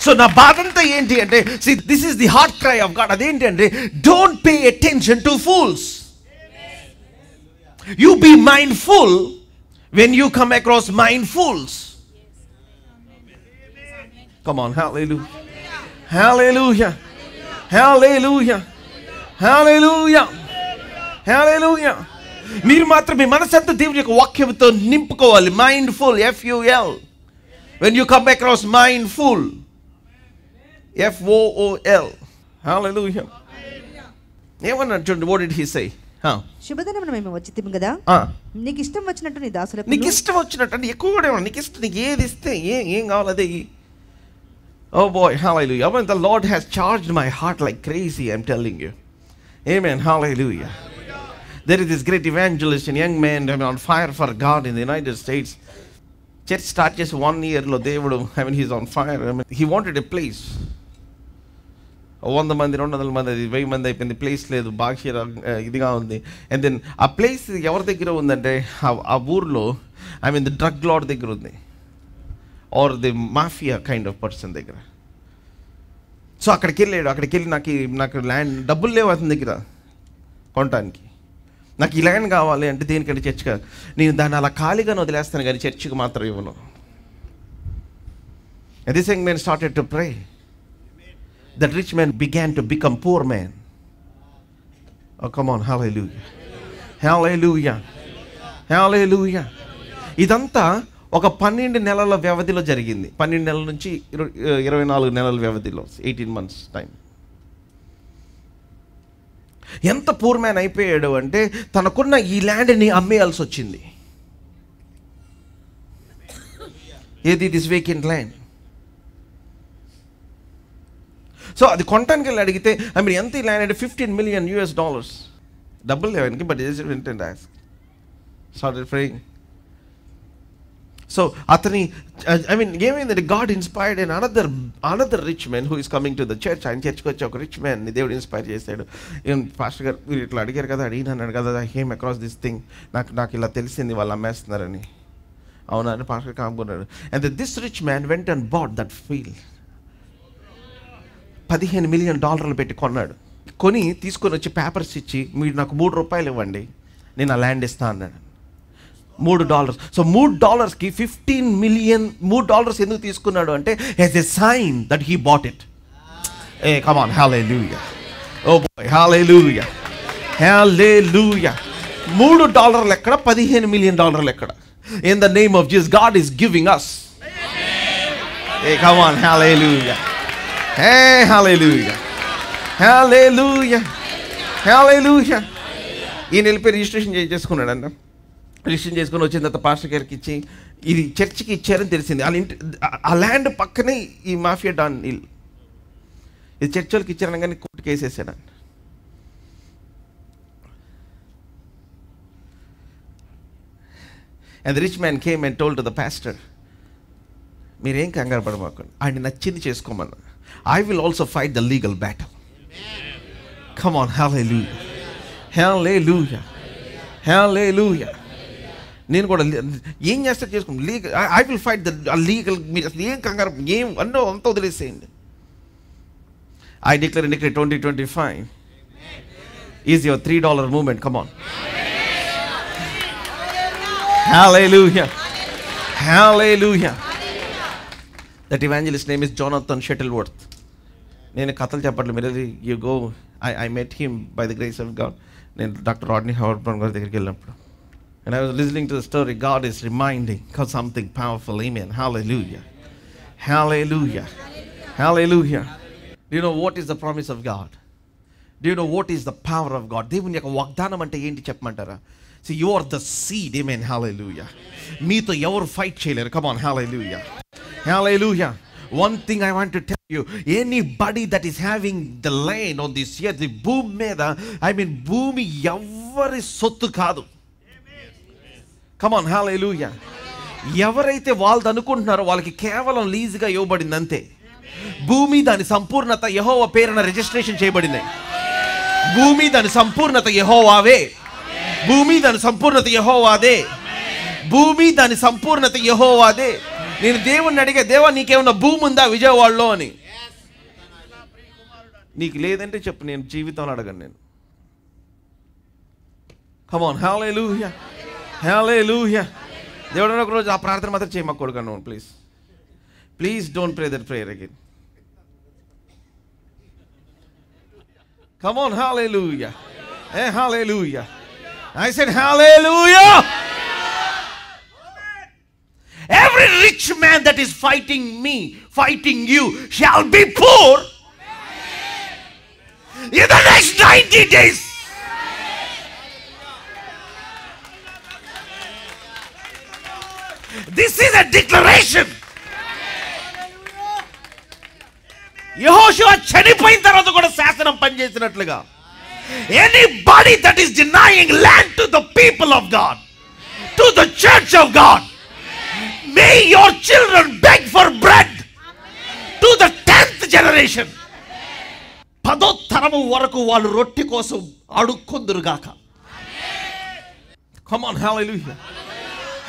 So na badanta enti ante, see, this is the heart cry of God. Adenti ante, don't pay attention to fools. You be mindful when you come across mindfuls. Come on, hallelujah. Hallelujah. Hallelujah. Hallelujah. Hallelujah. మీరు మాత్రం మీ మనసంతా దేవుని యొక్క వాక్యంతో నింపుకోవాలి. Mindful, FUL. When you come across mindful, FOOL. Hallelujah. ఏమన్నా చూడండి, what did he say? శుభదినమున మేము వచ్చితిమి కదా, నీకు ఇష్టం వచ్చినట్టు నీ దాసులకు, నీకు ఇష్టం వచ్చినట్టు అంటే ఎక్కువ కూడా నీకు ఇష్టం, నీకు ఏది ఇస్తే ఏం కావాలి అదే. Oh boy, hallelujah. When the Lord has charged my heart like crazy, I'm telling you. Amen, hallelujah. There is this great evangelist and young man on fire for God in the United States. Church start just 1 year lo devudu, he's on fire. He wanted a place. 100 మంది 200 మంది 1000 మంది అయిపోయింది, ప్లేస్ లేదు, బాగా ఇదిగా ఉంది. అండ్ దెన్ ఆ ప్లేస్ ఎవరి దగ్గర ఉందంటే ఆ ఊర్లో ది డ్రగ్ లార్డ్ దగ్గర ఉంది, or the mafia kind of person దగ్గర. సో అక్కడికి వెళ్ళి నాకు ల్యాండ్ డబ్బులు లేవు అతని దగ్గర కొనటానికి. నాకు ఈ ల్యాండ్ కావాలి అంటే దేనికంటే చర్చ్ కాదు, నేను దాన్ని అలా ఖాళీగానే వదిలేస్తాను కానీ చర్చికి మాత్రం ఇవ్వను. And this young man started to pray. That rich man began to become poor man. Oh, come on, hallelujah. Hallelujah. Hallelujah. ఇదంతా ఒక 12 నెలల వ్యవధిలో జరిగింది. 12 నెలల నుంచి 24 నెలల వ్యవధిలో, 18 months టైం. ఎంత పూర్ మ్యాన్ అయిపోయాడు అంటే తనకున్న ఈ ల్యాండ్ని అమ్మేయాల్సి వచ్చింది. ఏది దిస్ వేకెంట్ ల్యాండ్. సో అది కొనటానికి వెళ్ళి అడిగితే ఎంత ఈ ల్యాండ్ అంటే $15 million. డబ్బులు లేవానికి, బట్ స్టార్టెడ్ ప్రేయింగ్. సో అతని ఏమైందంటే God inspired and another rich man who is coming to the church. ఆయన చర్చ్కి వచ్చి ఒక రిచ్ మ్యాన్ని దేవుడు ఇన్స్పైర్ చేశాడు. పాస్టర్ గారు మీరు ఇట్లా అడిగారు కదా, అడిగినాను కదా, I came across this thing, నాకు ఇలా తెలిసింది వాళ్ళు అమ్మేస్తున్నారని. అవునా అని పాస్టర్ కామ్కున్నాడు. And this rich man went and bought that field. $15 million పెట్టి కొన్నాడు. కొని తీసుకొని వచ్చి పేపర్స్ ఇచ్చి, మీరు నాకు $3 ఇవ్వండి, నేను ఆ ల్యాండ్ ఇస్తాను అన్నాడు. $3. సో $3కి 15 million. $3 ఎందుకు తీసుకున్నాడు అంటే as a sign that he bought it. Hey come on, hallelujah. Oh boy, hallelujah. Hallelujah. $3 ఎక్కడ, $15 million ఎక్కడ? In the name of Jesus God is giving us. Hey come on, hallelujah. Hey, hallelujah. Hallelujah. Hallelujah. ఈయన వెళ్ళిపోయి రిజిస్ట్రేషన్ చేసుకున్నాడంట. రిజిస్ట్రేషన్ చేసుకుని వచ్చిన తర్వాత పాస్టర్ గారికి ఇచ్చి, ఇది చర్చికి ఇచ్చారని తెలిసింది. వాళ్ళ ఇంటి ఆ ల్యాండ్ పక్కనే ఈ మాఫియా డాన్ ఇల్లు. ఇది చర్చ్ వాళ్ళకి ఇచ్చారని కానీ court కేసేసాడంట. And the rich man came and told to the pastor, మీరేం కంగారు పడమాకండి, ఆయన నచ్చింది చేసుకోమన్నా. I will also fight the legal battle. Come on, hallelujah. Hallelujah. Hallelujah. నేను కూడా ఏం చేస్తే చేసుకోండి, legal, I will fight the legal. మీరు అసలు ఏం కంగారు, ఏం అన్నో అంతా వదిలేసేయండి. I declare in 2025 is your $3 movement. Come on. Hallelujah. Hallelujah. That evangelist name is Jonathan Shuttleworth. నేను కథలు చెప్పట్లు, మీరు you go, I met him by the grace of God. నేను డాక్టర్ రాడ్నీ హవర్డ్ గారి దగ్గరికి వెళ్ళినప్పుడు, and I was listening to the story, God is reminding something powerful. Amen. Hallelujah. Hallelujah. Hallelujah. Do you know what is the promise of God? Do you know what is the power of God? దేవుని యొక్క వాగ్దానం అంటే ఏంటి చెప్పమంటారా? See, you are the seed. Amen. Hallelujah. మీతో ఎవరు ఫైట్ చేయలేరు. Come on. Hallelujah. Hallelujah. One thing I want to tell you, anybody that is having the land on this earth, the భూమి మీద, భూమి ఎవరి సొత్తు కాదు. Come on. Hallelujah. ఎవరైతే వాళ్ళు అనుకుంటున్నారో వాళ్ళకి కేవలం లీజుగా ఇవ్వబడింది అంతే. భూమి దాని సంపూర్ణత యెహోవా పేరున రిజిస్ట్రేషన్ చేయబడింది. భూమి దాని సంపూర్ణత యెహోవావే. భూమి దాని సంపూర్ణత యెహోవాదే. భూమి దాని సంపూర్ణత యెహోవాదే. నేను దేవుణ్ణి అడిగా, దేవా నీకేమన్నా భూమి ఉందా విజయవాడలో అని. నీకు లేదంటే చెప్పు, నేను జీవితంలో అడగను నేను. Come on. Hallelujah. Hallelujah. దేవుడు ఒక రోజు ఆ ప్రార్థన మాత్రం చేయమకూడదు. Please please don't pray that prayer again. Come on. Hallelujah. Hey, hallelujah. I said hallelujah. Every rich man that is fighting me, fighting you, shall be poor in the next 90 days. This is a declaration. యెహోషువ చనిపోయిన తర్వాత కూడా శాసనం పనిచేసినట్లుగా, anybody that is denying land to the people of God, to the church of God, may your children beg for bread to the 10th generation. 10వ తరము వరకు వాళ్ళు రొట్టె కోసం అడుక్కొందురుగాక. Come on. Hallelujah.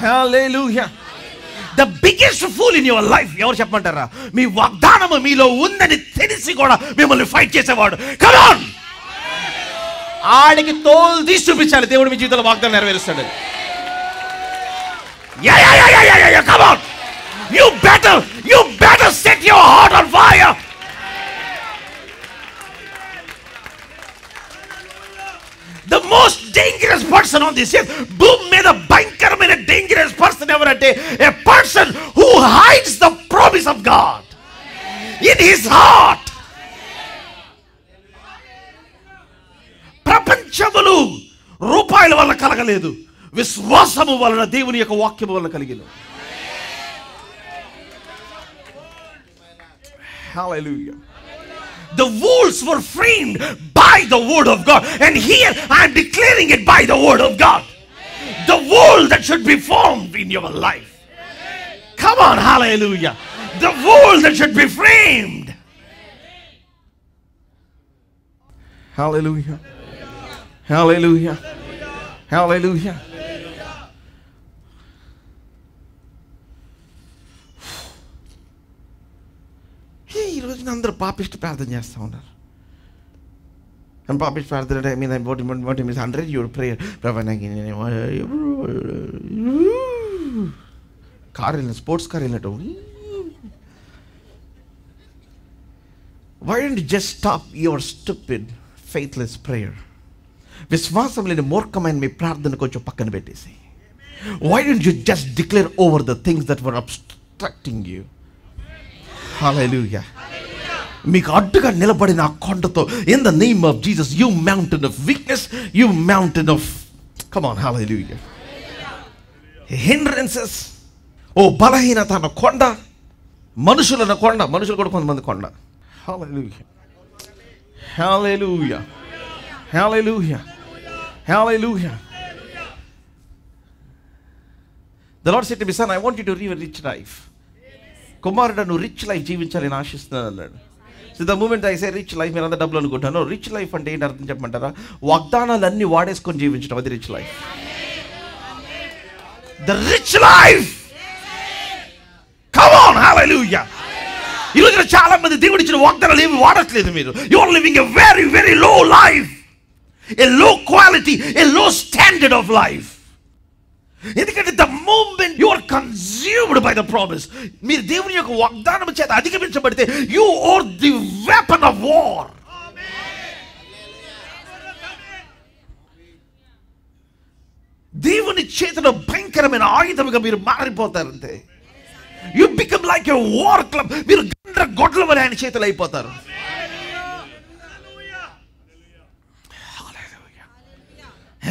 Hallelujah. The biggest fool in your life ఎవరు చెప్పమంటారా? మీ వాగ్దానము మీలో ఉందని తెలిసి కూడా మిమ్మల్ని ఫైట్ చేసేవాడు. Come on. ఆడికి తోలు తీసి చూపించాలి, దేవుడు మీ జీవితంలో వాగ్దానం నెరవేరుస్తాడు. Yeah. Come on. You better set your heart on fire. The most dangerous person on this earth, భూమి మీద భయంకరమైన dangerous person ఎవరంటే, a person who hides the promise of God in his heart. ప్రపంచములు రూపాయల వల్ల కలగలేదు, విశ్వాసము వలన దేవుని యొక్క వాక్యము వలన కలిగిన. Hallelujah. The wolves were framed by the word of God, and here I am declaring it by the word of God. The wool that should be formed in your life. Come on. Hallelujah. The wool that should be framed. Hallelujah. Hallelujah. Hallelujah. ఈ రోజున అందరూ పాపిష్టి ప్రార్థన చేస్తూ ఉన్నారు. అండ్ పాపిష్టి ప్రార్థన అంటే what means 100 your prayer. Car వెళ్ళిన స్పోర్ట్స్ కార్ వెళ్ళినట్టు. Why don't you just stop your stupid faithless prayer? విశ్వాసం లేని మూర్ఖమైన మీ ప్రార్థన కొంచెం పక్కన పెట్టేసి, why don't you just declare over the things that were obstructing you? Hallelujah. మీకు అడ్డుగా నిలబడిన ఆ కొండతో, in the name of Jesus, you mountain of weakness, you mountain of, come on, hallelujah, hindrances, ఓ బలహీనత అన్న కొండ, మనుషులన్న కొండ, మనుషులు కూడా కొంతమంది కొండ. Hallelujah. Hallelujah. Hallelujah. Hallelujah. The Lord said to me, son, I want you to live a rich life. కుమారుడు, నువ్వు రిచ్ లైఫ్ జీవించాలని ఆశిస్తున్నాను అన్నాడు. So the moment I say rich life, మీరు అంతా డబ్బులు అనుకుంటాను. రిచ్ లైఫ్ అంటే ఏంటి అర్థం చెప్పమంటారా? వాగ్దానాలన్నీ వాడేసుకొని జీవించడం, అది rich life. The rich life. Come on. Hallelujah. ఈ రోజున చాలా మంది దేవుడు ఇచ్చిన వాగ్దానాలు ఏమి వాడట్లేదు. మీరు you are living a very very low life, a low quality, a low standard of life. ఎందుకంటే the moment you are consumed by the promise, మీరు దేవుని యొక్క వాగ్దానం చేత అధిగమించబడితే, you are the weapon of war. దేవుని చేతిలో భయంకరమైన ఆయుధముగా మీరు మారిపోతారంతే. You become like a war club. మీరు గొడ్ల వలె ఆయన చేతులు అయిపోతారు.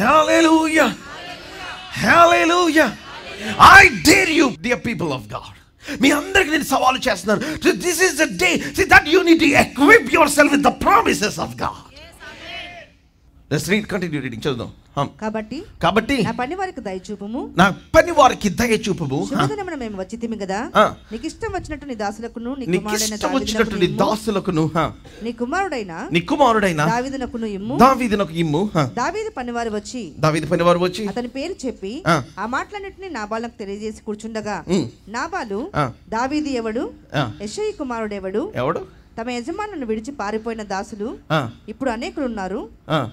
Hallelujah. Hallelujah. I dare you, dear people of God. మీ అందరికి నేను సవాలు చేస్తున్నాను. This is the day. See that you need to equip yourself with the promises of God. Let's read, continue reading. చదువుదాం. కాబట్టి నా పనివారికి దయ చూపుము, నా పనివారికి దయ చూపుము. శుభదినమున మేము వచ్చితిమి కదా, నీకు ఇష్టం వచ్చినట్టు నీ దాసులకును నీ దాసులకును నీ కుమారుడైన దావీదునకును ఇమ్ము. దావీదు పనివారు వచ్చి అతని పేరు చెప్పి ఆ మాటలన్నిటిని నాబాలుకు తెలియజేసి కూర్చుండగా, నాబాలు దావీదు ఎవడు, యెషయి కుమారుడెవడు, తమ యజమానులను విడిచి పారిపోయిన దాసులు ఇప్పుడు అనేకులు ఉన్నారు.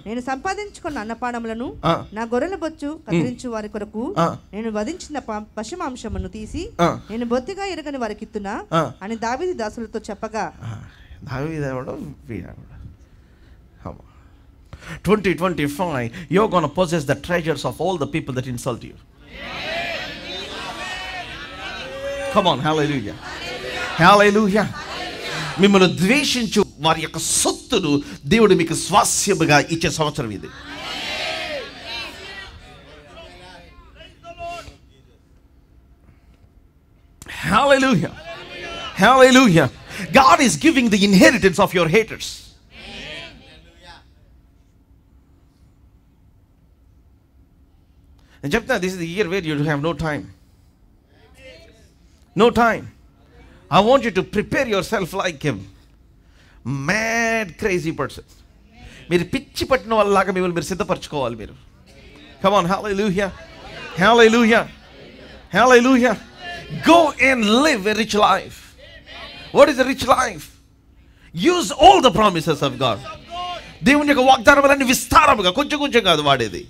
నేను సంపాదించుకున్న అన్నపానములను నా గొర్రెల బొచ్చు కత్తిరించు వారి కొరకు నేను వధించిన పశుమాంసమును తీసి నేను బొత్తిగా ఎరగని వారికి ఇత్తునా అని దావీదు దాసులతో చెప్పగా, 2025 you're going to possess the treasures of all the people that insult you. Come on, hallelujah. Hallelujah. మిమ్మల్ని ద్వేషించు వారి యొక్క సొత్తును దేవుడు మీకు స్వాస్యముగా ఇచ్చే సంవత్సరం ఇది. Hallelujah. Hallelujah. God is giving the inheritance of your haters. And చెప్తా, this is the year where you have no time. No time. I want you to prepare yourself like a mad, crazy person. మీరు పిచ్చి పట్టిన వాళ్ళలాగా మిమ్మల్ని మీరు సిద్ధపరచుకోవాలి మీరు. Come on, hallelujah. Hallelujah. Hallelujah. Go and live a rich life. What is a rich life? Use all the promises of God. దేవుని యొక్క వాగ్దానాలన్నీ విస్తారముగా, కొంచెం కొంచెం కాదు వాడేది.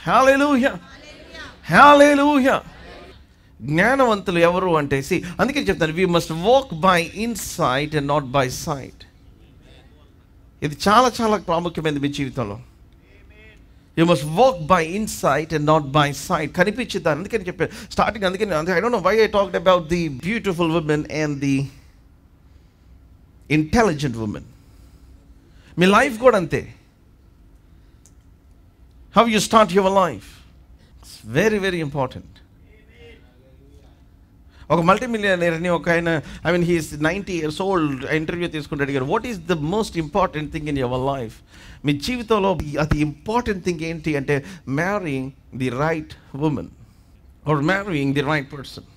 Hallelujah. Hallelujah. జ్ఞానవంతులు ఎవరు అంటే, అందుకే చెప్తాను, we must walk by insight and not by sight. ఇది చాలా చాలా ప్రాముఖ్యమైనది మీ జీవితంలో. You must walk by insight and not by sight. కనిపించిద్దాం. అందుకని చెప్పాను స్టార్టింగ్, అందుకని I don't know why I talked about the beautiful women and the intelligent women. Me life కూడా అంతే. How you start your life. It's very, very important. ఒక మల్టీమిలియనర్ని ఒక ఆయన, I mean he is 90 years old, interview తీసుకుంటే అడిగారు, what is the most important thing in your life? మీ జీవితంలో అతి ఇంపార్టెంట్ థింగ్ ఏంటి అంటే, marrying the right woman or marrying the right person.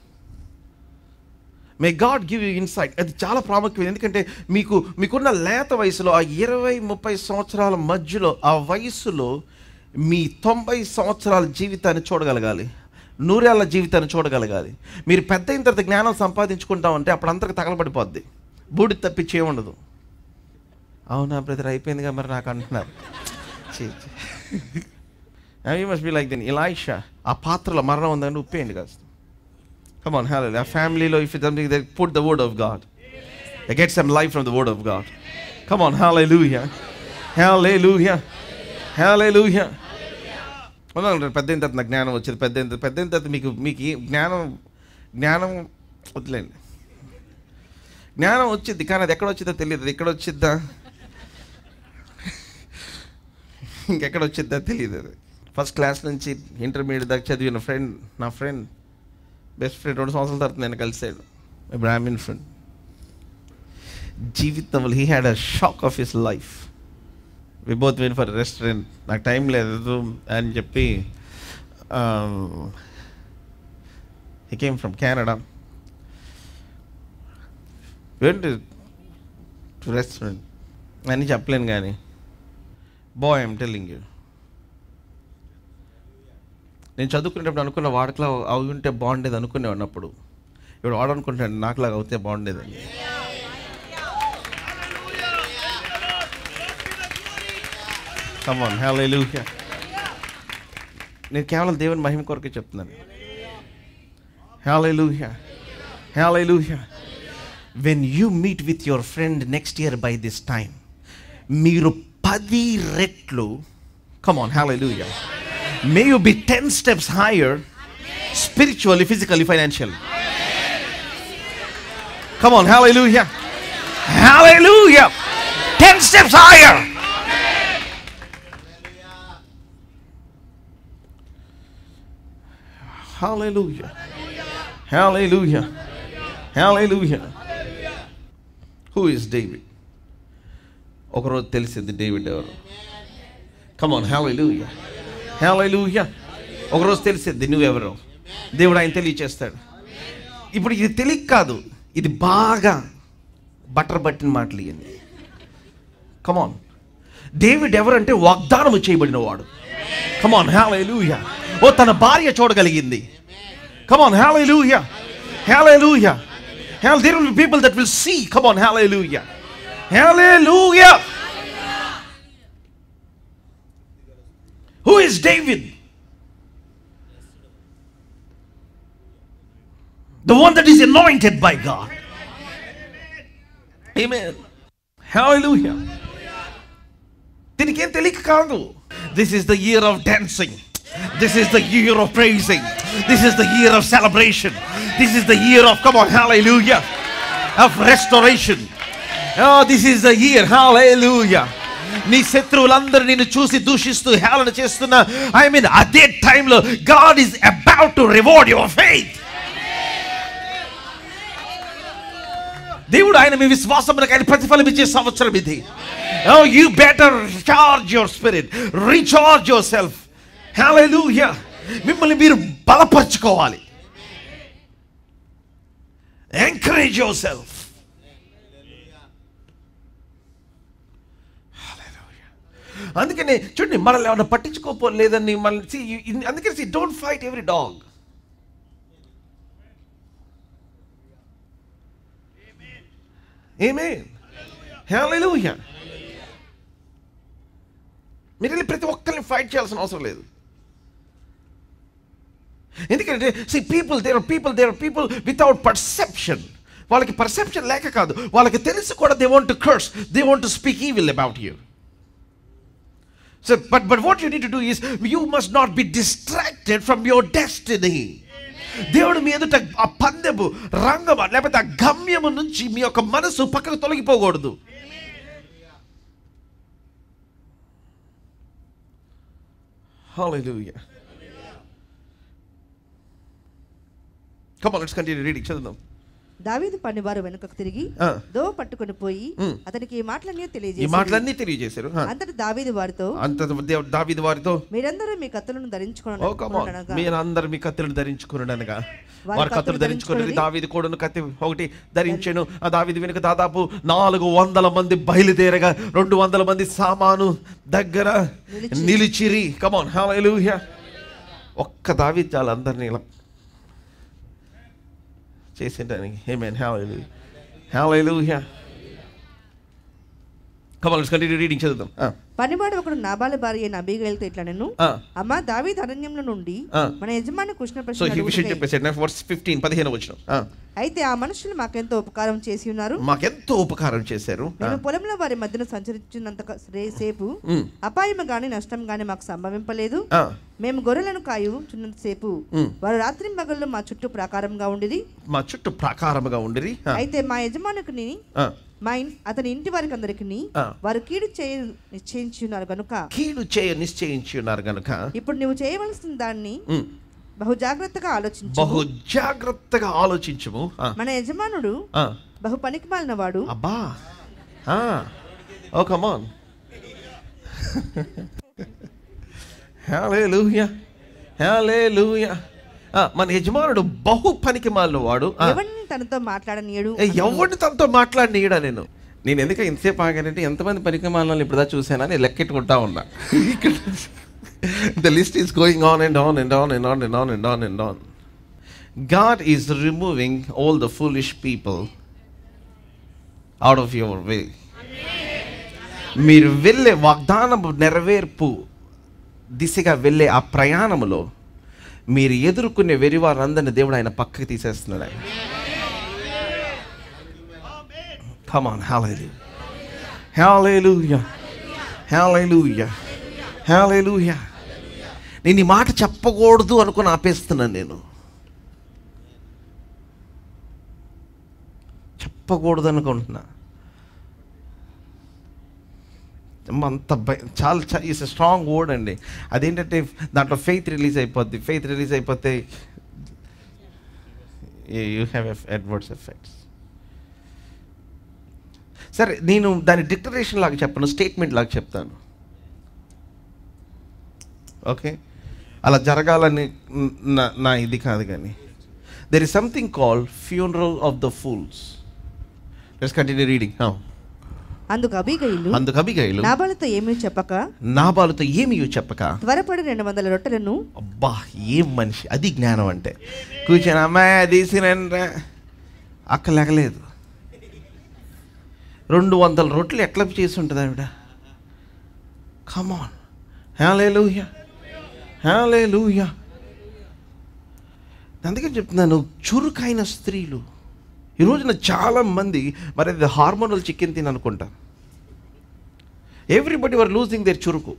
May God give you insight. అది చాలా ప్రాముఖ్యమైనది. ఎందుకంటే మీకున్న లేత వయసులో, ఆ 20-30 సంవత్సరాల మధ్యలో, ఆ వయసులో మీ 90 సంవత్సరాల జీవితాన్ని చూడగలగాలి, 100 ఏళ్ల జీవితాన్ని చూడగలగాలి. మీరు పెద్ద అయిన తర్వాత జ్ఞానం సంపాదించుకుంటామంటే అప్పుడు అందరికి తగలబడిపోద్ది, బూడి తప్పించి ఏముండదు. అవునా బ్రదర్, అయిపోయిందిగా మరి నాకు అంటున్నారు. You must be like then Elisha. ఆ పాత్రలో మరణం ఉందని ఉప్పేయండి కాస్త. Come on, hallelujah. A family, if it's something, they put the word of God. They get some life from the word of God. Come on, hallelujah. Hallelujah. Hallelujah. పెద్ద అయిన తర్వాత నాకు జ్ఞానం వచ్చింది. పెద్ద అయిన తర్వాత మీకు జ్ఞానం వదిలేండి. జ్ఞానం వచ్చింది, కానీ అది ఎక్కడ వచ్చిందో తెలియదు. అది ఎక్కడ వచ్చిద్దా, ఇంకెక్కడ వచ్చిద్దా తెలియదు. అది ఫస్ట్ క్లాస్ నుంచి ఇంటర్మీడియట్ దాకా చదివిన ఫ్రెండ్, నా ఫ్రెండ్, బెస్ట్ ఫ్రెండ్, 2 సంవత్సరాల తర్వాత నేను కలిసాడు, బ్రాహ్మిన్ ఫ్రెండ్. జీవితంలో he had a shock of his life. We both went for restaurant. నాకు టైం లేదు అని చెప్పి, he came from Canada, went to restaurant అని చెప్పలేను, కానీ బాయ్ ఐమ్ టెల్లింగ్ యూ, నేను చదువుకునేటప్పుడు అనుకున్న వాడికిలా అవి ఉంటే బాగుండేది అనుకునేవాడిని. అప్పుడు ఇప్పుడు వాడు అనుకుంటాను నాకులాగా అవుతే బాగుండేదని. Come on, hallelujah. నేను కేవలం దేవుని మహిమ కొరకే చెప్తున్నాను. Hallelujah. Hallelujah. When you meet with your friend next year by this time, మీరు 10 రెట్లు, come on, hallelujah. May you be 10 steps higher spiritually, physically, financially. Come on, hallelujah. Hallelujah. 10 steps higher. Hallelujah. Hallelujah. Hallelujah. Who is David? ఒకరోజు తెలిసింది డేవిడ్ ఎవరు. Come on, hallelujah. Hallelujah. ఒకరోజు తెలిసింది నువ్వెవరో. దేవుడు ఆయన తెలియచేస్తాడు. ఇప్పుడు ఇది తెలియక కాదు, ఇది బాగా బటర్ పట్టిన మాటలు ఇవన్నీ. కమాన్, డేవిడ్ ఎవరంటే వాగ్దానము చేయబడిన వాడు. కమాన్, హల్లెలూయా. ఓ తన భార్య చూడగలిగింది. కమాన్, హల్లెలూయా. Hallelujah. There will be people that will see. Come on, hallelujah. Hallelujah. Who is David? The one that is anointed by God. Amen. Hallelujah. దీనికి ఏం తెలియక కాదు. This is the year of dancing. This is the year of praising. This is the year of celebration. This is the year of, come on, hallelujah, of restoration. Oh, this is the year, hallelujah. నీ శత్రువులందరూ నిన్ను చూసి దూషిస్తూ హేళన చేస్తున్నా, I mean అదే టైంలో God is about to reward your faith. దేవుడు ఆయన మీ విశ్వాసమునకు ఆయన ప్రతిఫలం ఇచ్చే సంవత్సరం ఇది. Oh, you better charge your spirit, recharge yourself. Hallelujah. మిమ్మల్ని మీరు బలపరచుకోవాలి. Encourage yourself. Hallelujah. అందుకనే చూడండి, మనల్ని ఏమన్నా పట్టించుకోలేదని అందుకని don't fight every dog. Amen. Hallelujah. మీరు ప్రతి ఒక్కరిని ఫైట్ చేయాల్సిన అవసరం లేదు. ఎందుకంటే there are people without perception. వాళ్ళకి పర్సెప్షన్ లేక కాదు, వాళ్ళకి తెలిసి కూడా they want to curse, they want to speak evil about you. So but what you need to do is you must not be distracted from your destiny. దేవుడు మీ ఎదుట ఆ పందెము రంగమా లేకపోతే ఆ గమ్యము నుంచి మీ యొక్క మనసు పక్కకు తొలగిపోకూడదు. Hallelujah. Come on, let's continue reading. చదువుదాం. దావీదు పనివారు వెనుకకు తిరిగి దోవ పట్టుకొని పోయి అతనికి ఈ మాటలన్నీ తెలియజేశారు. అంతట దావీదు వారితో మీరందరూ మీ కత్తులను ధరించుకొనగా మీరందరూ మీ కత్తులను ధరించుకొనగా వారు కత్తులు ధరించుకుని దావీదు కూడాను కత్తి ఒకటి ధరించెను. ఆ దావీదు వెనుక దాదాపు 400 మంది బయలుదేరగా 200 మంది సామాను దగ్గర నిలిచిరి. కమ్ ఆన్, హల్లెలూయా. ఒక్క దావీదు చాలు అందరినీ ఇలా చేసేటానికి. ఆమేన్, hallelujah, hallelujah. Come on, let's continue reading. చదువుదాం. పనివాడు ఒకడు నాబాలు భార్య అయిన అబీగైలుతో ఇట్లా నేను, అమ్మా దావీదు అరణ్యంలో నుండి మన యజమాని కృష్ణ ప్రశ్న verse 15 వచనం. అయితే ఆ మనుషులు మాకెంతో ఉపకారం చేసి ఉన్నారు, మాకెంతో ఉపకారం చేశారు. మేము పొలంలో వారి మధ్యన సంచరించినంత సేపు అపాయం గాని నష్టం గాని మాకు సంభవింపలేదు. మేము గొర్రెలను కాయుచున్నంత సేపు వారు రాత్రి పగళ్ళు మా చుట్టూ ప్రాకారంగా ఉండిరి. అయితే మా యజమానుకుని అతని ఇంటి వారికి అందరికి వారు కీడు చేయ నిశ్చయించున్నారు గనుక ఇప్పుడు నువ్వు చేయవలసిన దాన్ని బహు జాగ్రత్తగా ఆలోచించుము. మన యజమానుడు బహు పనికిమాలిన వాడు. అబ్బా, ఓ కమ్ ఆన్, హల్లెలూయా, హల్లెలూయా. మన యజమానుడు బహు పనికిమాలిన వాడు. ఎవరిని తనతో మాట్లాడనీయడా? నేను ఎందుకు ఇంతసేపు ఆగానంటే ఎంతమంది పనికిమాలిన ఇప్పుడు చూసానా నేను లెక్కెట్టుకుంటా ఉన్నా. The list is going on and on and on and on and on and on and on. God is removing all the foolish people out of your way. మీరు వెళ్ళే వాగ్దానము నెరవేర్పు దిశగా వెళ్ళే ఆ ప్రయాణములో మీరు ఎదుర్కొనే వెరివారందరిని దేవుడు ఆయన పక్కకి తీసేస్తున్నాడు. ఆయన Come on, hallelujah, hallelujah, hallelujah, hallelujah. నేను ఈ మాట చెప్పకూడదు అనుకుని ఆపేస్తున్నాను. నేను చెప్పకూడదు అనుకుంటున్నా. అంత చాలా ఇట్స్ ఎ స్ట్రాంగ్ వర్డ్ అండి. అదేంటంటే దాంట్లో ఫెయిత్ రిలీజ్ అయిపోద్ది. ఫెయిత్ రిలీజ్ అయిపోతే యూ హ్యావ్ అడ్వర్స్ ఎఫెక్ట్స్. సరే, నేను దాని డిక్లరేషన్ లాగా చెప్పను, స్టేట్మెంట్ లాగా చెప్తాను. ఓకే, అలా జరగాలని నా ఇది కాదు. కానీ there is something called funeral of the fools. Let's continue reading. అందుకు అబీగయిలు నాబాలుతో ఏమీ చెప్పక త్వరపడి 200 రొట్టెలను. అబ్బా, ఏం మనిషి! అది జ్ఞానం అంటే. కూర్చొని అమ్మాయి తీసినంటే అక్కలేగలేదు. 200 రొట్టెలు ఎట్లా చేసి ఉంటుంది ఆవిడ? కమ్ ఆన్, హల్లెలూయా, హల్లెలూయా. అందుకే చెప్తున్నాను, చురుకైన స్త్రీలు ఈ రోజున చాలా మంది మరి అది హార్మోనల్ చికెన్ తిని అనుకుంటా. ఎవ్రీబడి వర్ లూజింగ్ దేర్ చురుకు.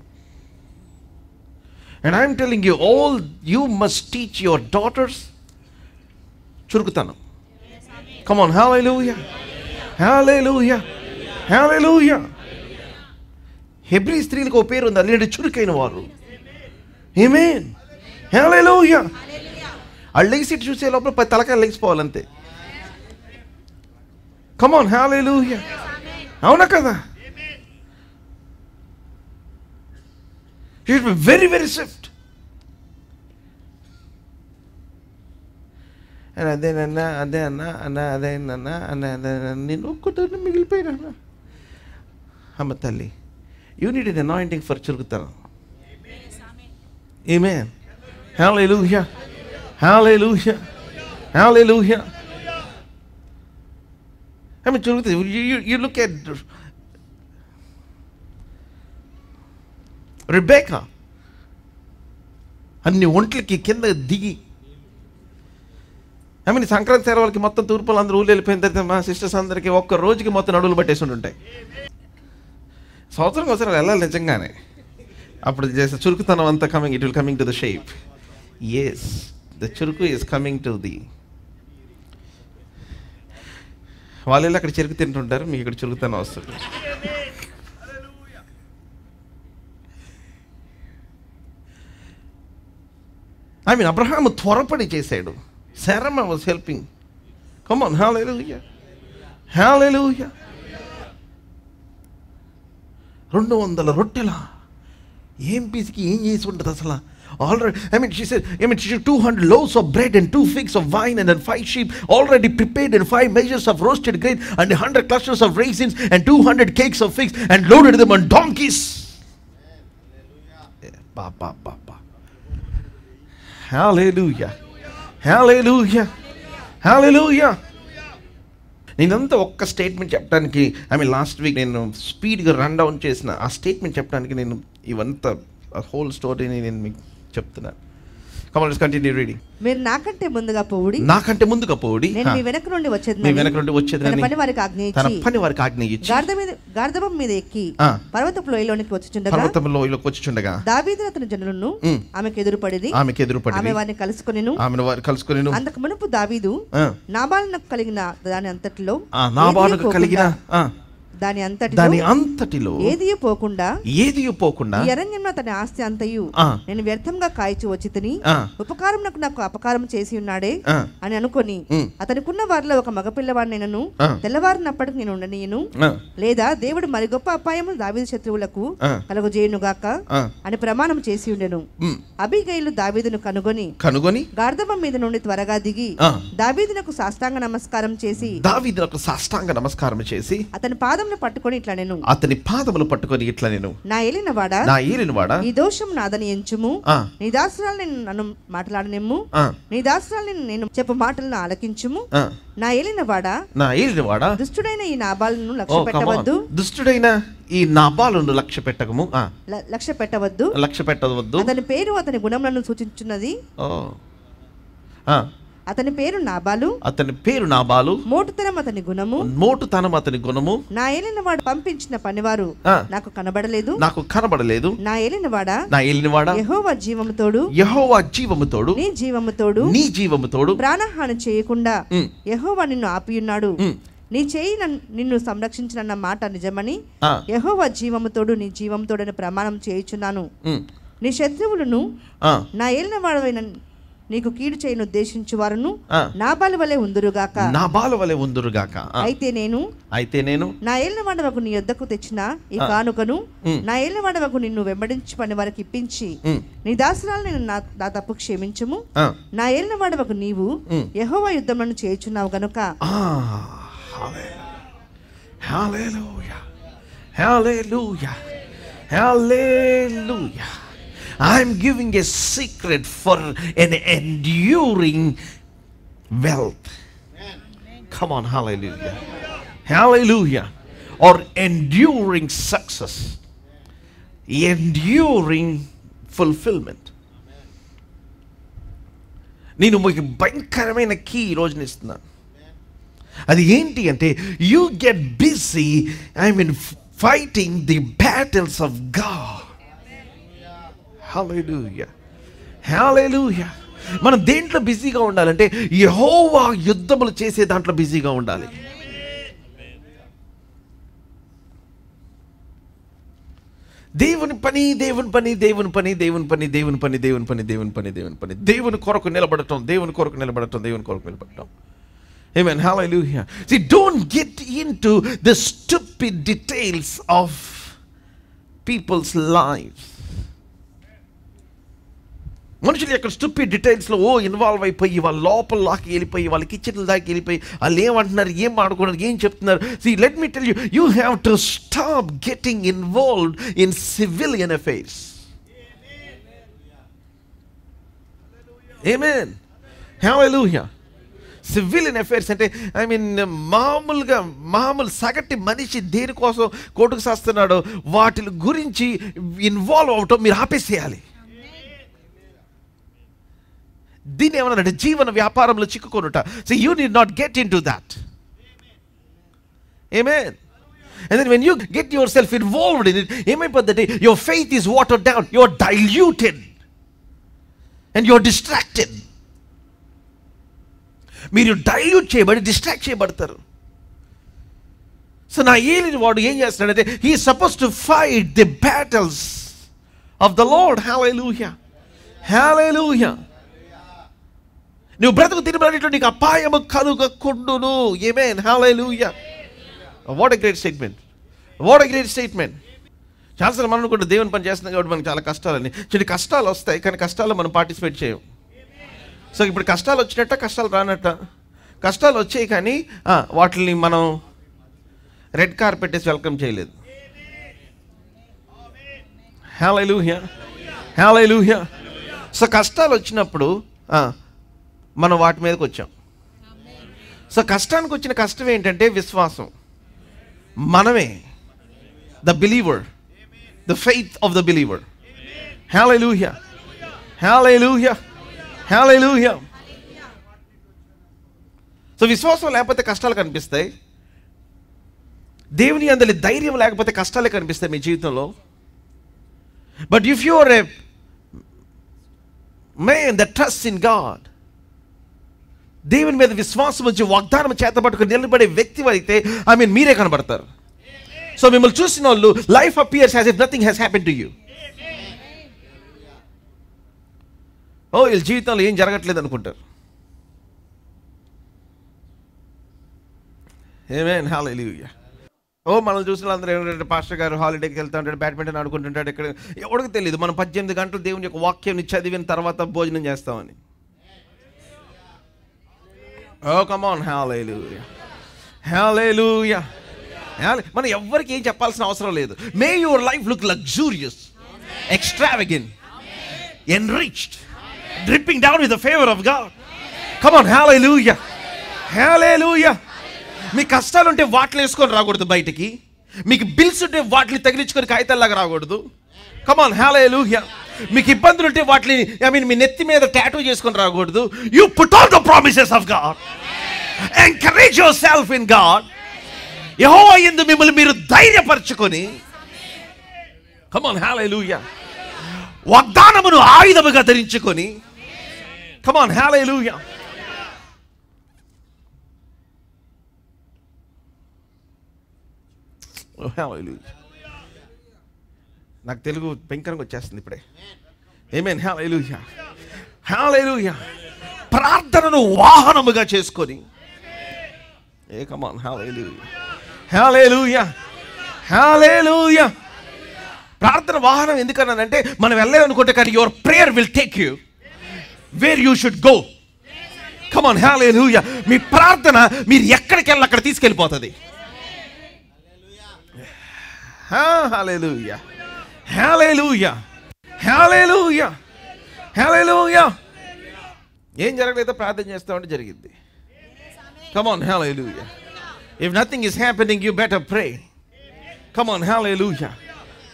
And I'm telling you all, you must teach your daughters చురుకుతనం. Come on, hallelujah, hallelujah, hallelujah. Hebrew స్త్రీలకు ఒక పేరు ఉంది, అదేంటి? చురుకైన వారు. ఆమేన్, హల్లెలూయా. వాళ్ళు లేచి చూసే లోపల 10 తలకాయలు లేచిపోవాలంతే. Come on, hallelujah. అవునా కదా? It will very very swift. అదేనన్నా నేను ఒక్కదాన్ని మిగిలిపోయినా. అమ్మ తల్లి, you need an anointing for చురుకుతనం. Amen, hallelujah, hallelujah, hallelujah. I mean, you look at Rebecca. అన్ని ఒంట్లకి కింద దిగి, ఐ మీన్ సంక్రాంతి సేవలకి మొత్తం తూర్పులు అందరూ ఊళ్ళు వెళ్ళిపోయిన తర్వాత మా సిస్టర్స్ అందరికీ ఒక్క రోజుకి మొత్తం నడువులు పట్టేసి ఉంటాయి. సంవత్సరం ఒకసారి వెళ్ళాలి నిజంగానే. అప్పుడు చేసే చురుకుతనం అంతా coming, it will coming to the shape. Yes, the చురుకు ఈస్ కమింగ్ టు ది. వాళ్ళు అక్కడ చెరుకు తింటుంటారు, మీకు ఇక్కడ చురుకుతనం వస్తుంది. ఐ మీన్ అబ్రహాము త్వరపడి చేశాడు. శారమ్మ was helping. Come on, hallelujah, hallelujah. 200 రొట్టెలా? ఏం పీసికి ఏం చేసి ఉంటుంది అసలు? Already, she said 200 loaves of bread and 2 figs of wine and then 5 sheep already prepared and 5 measures of roasted grain and 100 clusters of raisins and 200 cakes of figs and loaded them on donkeys. Hallelujah, hallelujah, hallelujah. నేనంతా ఒక్క స్టేట్మెంట్ చెప్పడానికి, లాస్ట్ వీక్ నేను స్పీడ్గా రన్ డౌన్ చేసిన ఆ స్టేట్మెంట్ చెప్పడానికి నేను ఇవంతా హోల్ స్టోరీని నేను మీకు చెప్తున్నాను. Come on, let's continue reading. మీరు నాకంటే ముందుగా పోవుడి, నేను మీ వెనక నుండి వచ్చేదని తన పని వారికి ఆజ్ఞ ఇచ్చి గార్ధబం మీద ఎక్కి పర్వతపు లోయలోనికి వచ్చుచుండగా దావీదు అతని జనులను ఆమెకు ఎదురుపడి ఆమె వారిని కలుసుకొనెను. అంతకు మునుపు దావీదు నాబాలునకు కలిగిన దాని అంతటిలో దాని అంతటిలో ఏదియు పోకుండా అరణ్యంలో తన ఆస్తి అంతయు నేను వ్యర్థంగా కాయచి వచ్చితిని, ఉపకారం నాకు అపకారం చేసి ఉన్నాడే అని అనుకొని అతనికున్న వారిలో ఒక మగపిల్లవాడిని నేను తెల్లవారినప్పటికి నేను ఉండనీయను, లేదా దేవుడు మరి గొప్ప అపాయములు దావీదు శత్రువులకు కలుగజేయునుగాక అని ప్రమాణం చేసి ఉండెను. అబీగయిలు దావీదును కనుగొని గార్ధబం మీద నుండి త్వరగా దిగి దావీదునకు సాష్టాంగ నమస్కారం చేసి అతని పాదములు పట్టుకొని ఇట్లా నేను నా ఏలినవాడా ఈ దోషం నాదని ఎంచుము, నీ దాసురాల్ని నన్ను మాట్లాడనిమ్ము, నీ దాసురాల్ని నేను చెప్పు మాటలను ఆలకించుము. నా ఏలినవాడా దుష్టుడైన ఈ నాబాలును లక్ష్య పెట్టవద్దు. అతని పేరు అతని గుణములను సూచించున్నది. అతని పేరు నాబాలు, మోటుతనం అతని గుణము. నా ఏలినవాడు పంపించిన పనివారు నాకు కనబడలేదు. నా ఏలినవాడా యెహోవా జీవముతోడు నీ జీవముతోడు ప్రాణహాని చేయకుండా యెహోవా నిన్ను ఆపియున్నాడు. నీ చేయి నిన్ను సంరక్షించిన మాట నిజమని యెహోవా జీవముతోడు నీ జీవముతోడని ప్రమాణం చేయుచున్నాను. నీ శత్రువులను నా ఏలినవాడవైన నీకు కీడు చేయను ఉద్దేశించు వారును నాబాలు వలె ఉందురుగాక. అయితే నేను నా ఏలినవాడవకు నీ యొద్దకు తెచ్చిన ఈ కానుకను నా ఏలినవాడవకు నిన్ను వెంబడించి పని వారికి ఇప్పించి నీ దాసురాలు నేను నా తప్పు క్షమించుము. నా ఏలినవాడవకు నీవు యెహోవా యుద్ధములను చేయుచున్నావు గనుక. I'm giving a secret for an enduring wealth. Come on, hallelujah. Hallelujah. Or enduring success. Enduring fulfillment. నేను మీకు భయంకరమైన కీ ఈరోజు ఇస్తున్నాను. అది ఏంటి అంటే, you get busy, fighting the battles of God. Hallelujah, hallelujah. మనం దేంట్లో బిజీగా ఉండాలంటే యెహోవా యుద్ధములు చేసే దాంట్లో బిజీగా ఉండాలి. దేవుని పని, దేవుని పని, దేవుని పని, దేవుని పని, దేవుని పని, దేవుని పని, దేవుని పని, దేవుని పని, దేవుని కొరకు నిలబడటం, దేవుని కొరకు నిలబడటం, దేవుని కొరకు నిలబడటం. Amen. Hallelujah. See, don't get into the stupid details of people's lives. మనుషులు యొక్క స్టూపిడ్ డీటెయిల్స్లో ఇన్వాల్వ్ అయిపోయి వాళ్ళ లోపల లాకి వెళ్ళిపోయి వాళ్ళ కిచెన్ల దాకా వెళ్ళిపోయి వాళ్ళు ఏమంటున్నారు, ఏం ఆడుకున్నారు, ఏం చెప్తున్నారు. See, let me tell you, you have to stop getting involved in civilian affairs. Amen. Hallelujah. Civilian affairs అంటే మామూలు సగటి మనిషి దేనికోసం కోర్టుకు చేస్తున్నాడో వాటి గురించి ఇన్వాల్వ్ అవటం మీరు ఆపేసేయాలి. దీన్ని ఏమన్నారంటే జీవన వ్యాపారంలో చిక్కుకొనుట. So you need not get into that. Amen. And then when you get yourself involved in it, ఏమైపోద్దంటే your faith is watered down, you are diluted and you are distracted. మీరు డైల్యూట్ చేయబడి డిస్ట్రాక్ట్ చేయబడతారు. సో నా ఏలిన వాడు ఏం చేస్తాడంటే he is supposed to fight the battles of the Lord. Hallelujah. Hallelujah. నువ్వు బ్రతుకు తినబడినట్లు నీకు అపాయము కలుగకుండును. Amen. Hallelujah. What a great statement. What a great statement. చాలాసార్లు మనం అనుకుంటే దేవుని పని చేస్తున్నాం కాబట్టి మనకు చాలా కష్టాలని. చిన్న కష్టాలు వస్తాయి కానీ కష్టాల్లో మనం పార్టిసిపేట్ చేయం. సో ఇప్పుడు కష్టాలు వచ్చినట్ట కష్టాలు రానట్ట? కష్టాలు వచ్చాయి కానీ వాటిని మనం రెడ్ కార్పెట్ వేసి వెల్కమ్ చేయలేదు. హల్లెలూయా, హల్లెలూయా. సో కష్టాలు వచ్చినప్పుడు మనం వాటి మీదకి వచ్చాం. సో కష్టానికి వచ్చిన కష్టం ఏంటంటే విశ్వాసం. మనమే the believer, the faith of the believer. Hallelujah, hallelujah, hallelujah. So విశ్వాసం లేకపోతే కష్టాలు కనిపిస్తాయి. దేవుని యందు ధైర్యం లేకపోతే కష్టాలే కనిపిస్తాయి మీ జీవితంలో. But if you are a man that trusts in God, దేవుని మీద విశ్వాసం వచ్చి వాగ్దానం చేతబట్టుకుని నిలబడే వ్యక్తి అయితే మీరే కనబడతారు. సో మిమ్మల్ని చూసిన వాళ్ళు life appears as if nothing has happened to you. వీళ్ళ జీవితంలో ఏం జరగట్లేదు అనుకుంటారు. ఆమేన్, హల్లెలూయా. మనల్ని చూసిన వాళ్ళందరూ ఏంటంటే పాస్టర్ గారు హాలిడేకి వెళ్తా ఉంటాడు, బ్యాడ్మింటన్ ఆడుకుంటుంటాడు. ఇక్కడ ఎవరికి తెలియదు మనం 18 గంటలు దేవుని యొక్క వాక్యాన్ని చదివిన తర్వాత భోజనం చేస్తామని. Come on, hallelujah, hallelujah. మనం ఎవ్వరికి ఏం చెప్పాల్సిన అవసరం లేదు. May your life look luxurious, extravagant, enriched, dripping down with the favor of God. Come on, hallelujah, hallelujah. మీ కష్టాలు ఉంటే వాటిని వేసుకొని రాకూడదు బయటికి. మీకు బిల్స్ ఉంటే వాటిని తగిలించుకొని కాగితాల్లాగా రాకూడదు. Come on, hallelujah. మీకు ఇబ్బందులు ఉంటే వాటిని మీ నెత్తి మీద టాటూ చేసుకొని రాకూడదు. You put all the promises of God. Encourage yourself in God. యెహోవా యందు మిమ్మల్ని మీరు ధైర్యపరచుకొని, come on, hallelujah, వాగ్దానమును ఆయుధముగా ధరించుకొని, come on, hallelujah. హల్లెలూయా. నాకు తెలుగు భయంకరంగా వచ్చేస్తుంది ఇప్పుడే. ఆమేన్. హల్లెలూయా. హల్లెలూయా. ప్రార్థనను వాహనముగా చేసుకొని కమ్ ఆన్. హల్లెలూయా. హల్లెలూయా. హల్లెలూయా. ప్రార్థన వాహనం ఎందుకన్నానంటే మనం వెళ్ళాలనుకుంటే కానీ your prayer will take you where you should go. Come on. Hallelujah. మీ ప్రార్థన మీరు ఎక్కడికి వెళ్ళి అక్కడ తీసుకెళ్ళిపోతుంది. హల్లెలూయా. హల్లెలూయా. హల్లెలూయా. హల్లెలూయా. ఏం జరగలేదో ప్రార్థన చేస్తామంటే జరిగింది. Come on. Hallelujah. If nothing is happening, you better pray. Come on. Hallelujah.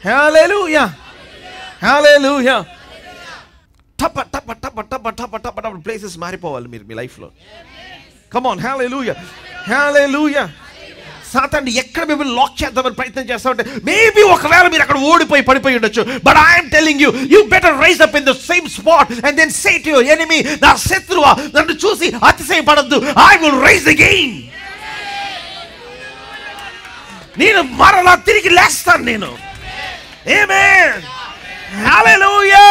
Hallelujah. Hallelujah. Tapa places maripovali meer mee life lo. Come on. Hallelujah. Hallelujah. సాతాను ఎక్కడ మిమ్మల్ని లాక్ చేద్దామని ప్రయత్నం చేస్తా ఉంటే మేబీ ఒకవేళ మీరు అక్కడ ఓడిపోయి పడిపోయి ఉండొచ్చు. But I'm telling you, you better rise up in the same spot and then say to your enemy, నా శత్రువా నన్ను చూసి అతిశయపడద్దు, ఐ విల్ రైజ్ అగైన్. నేను మరలా తిరిగి లేస్తాను నేను. ఆమేన్. హల్లెలూయా.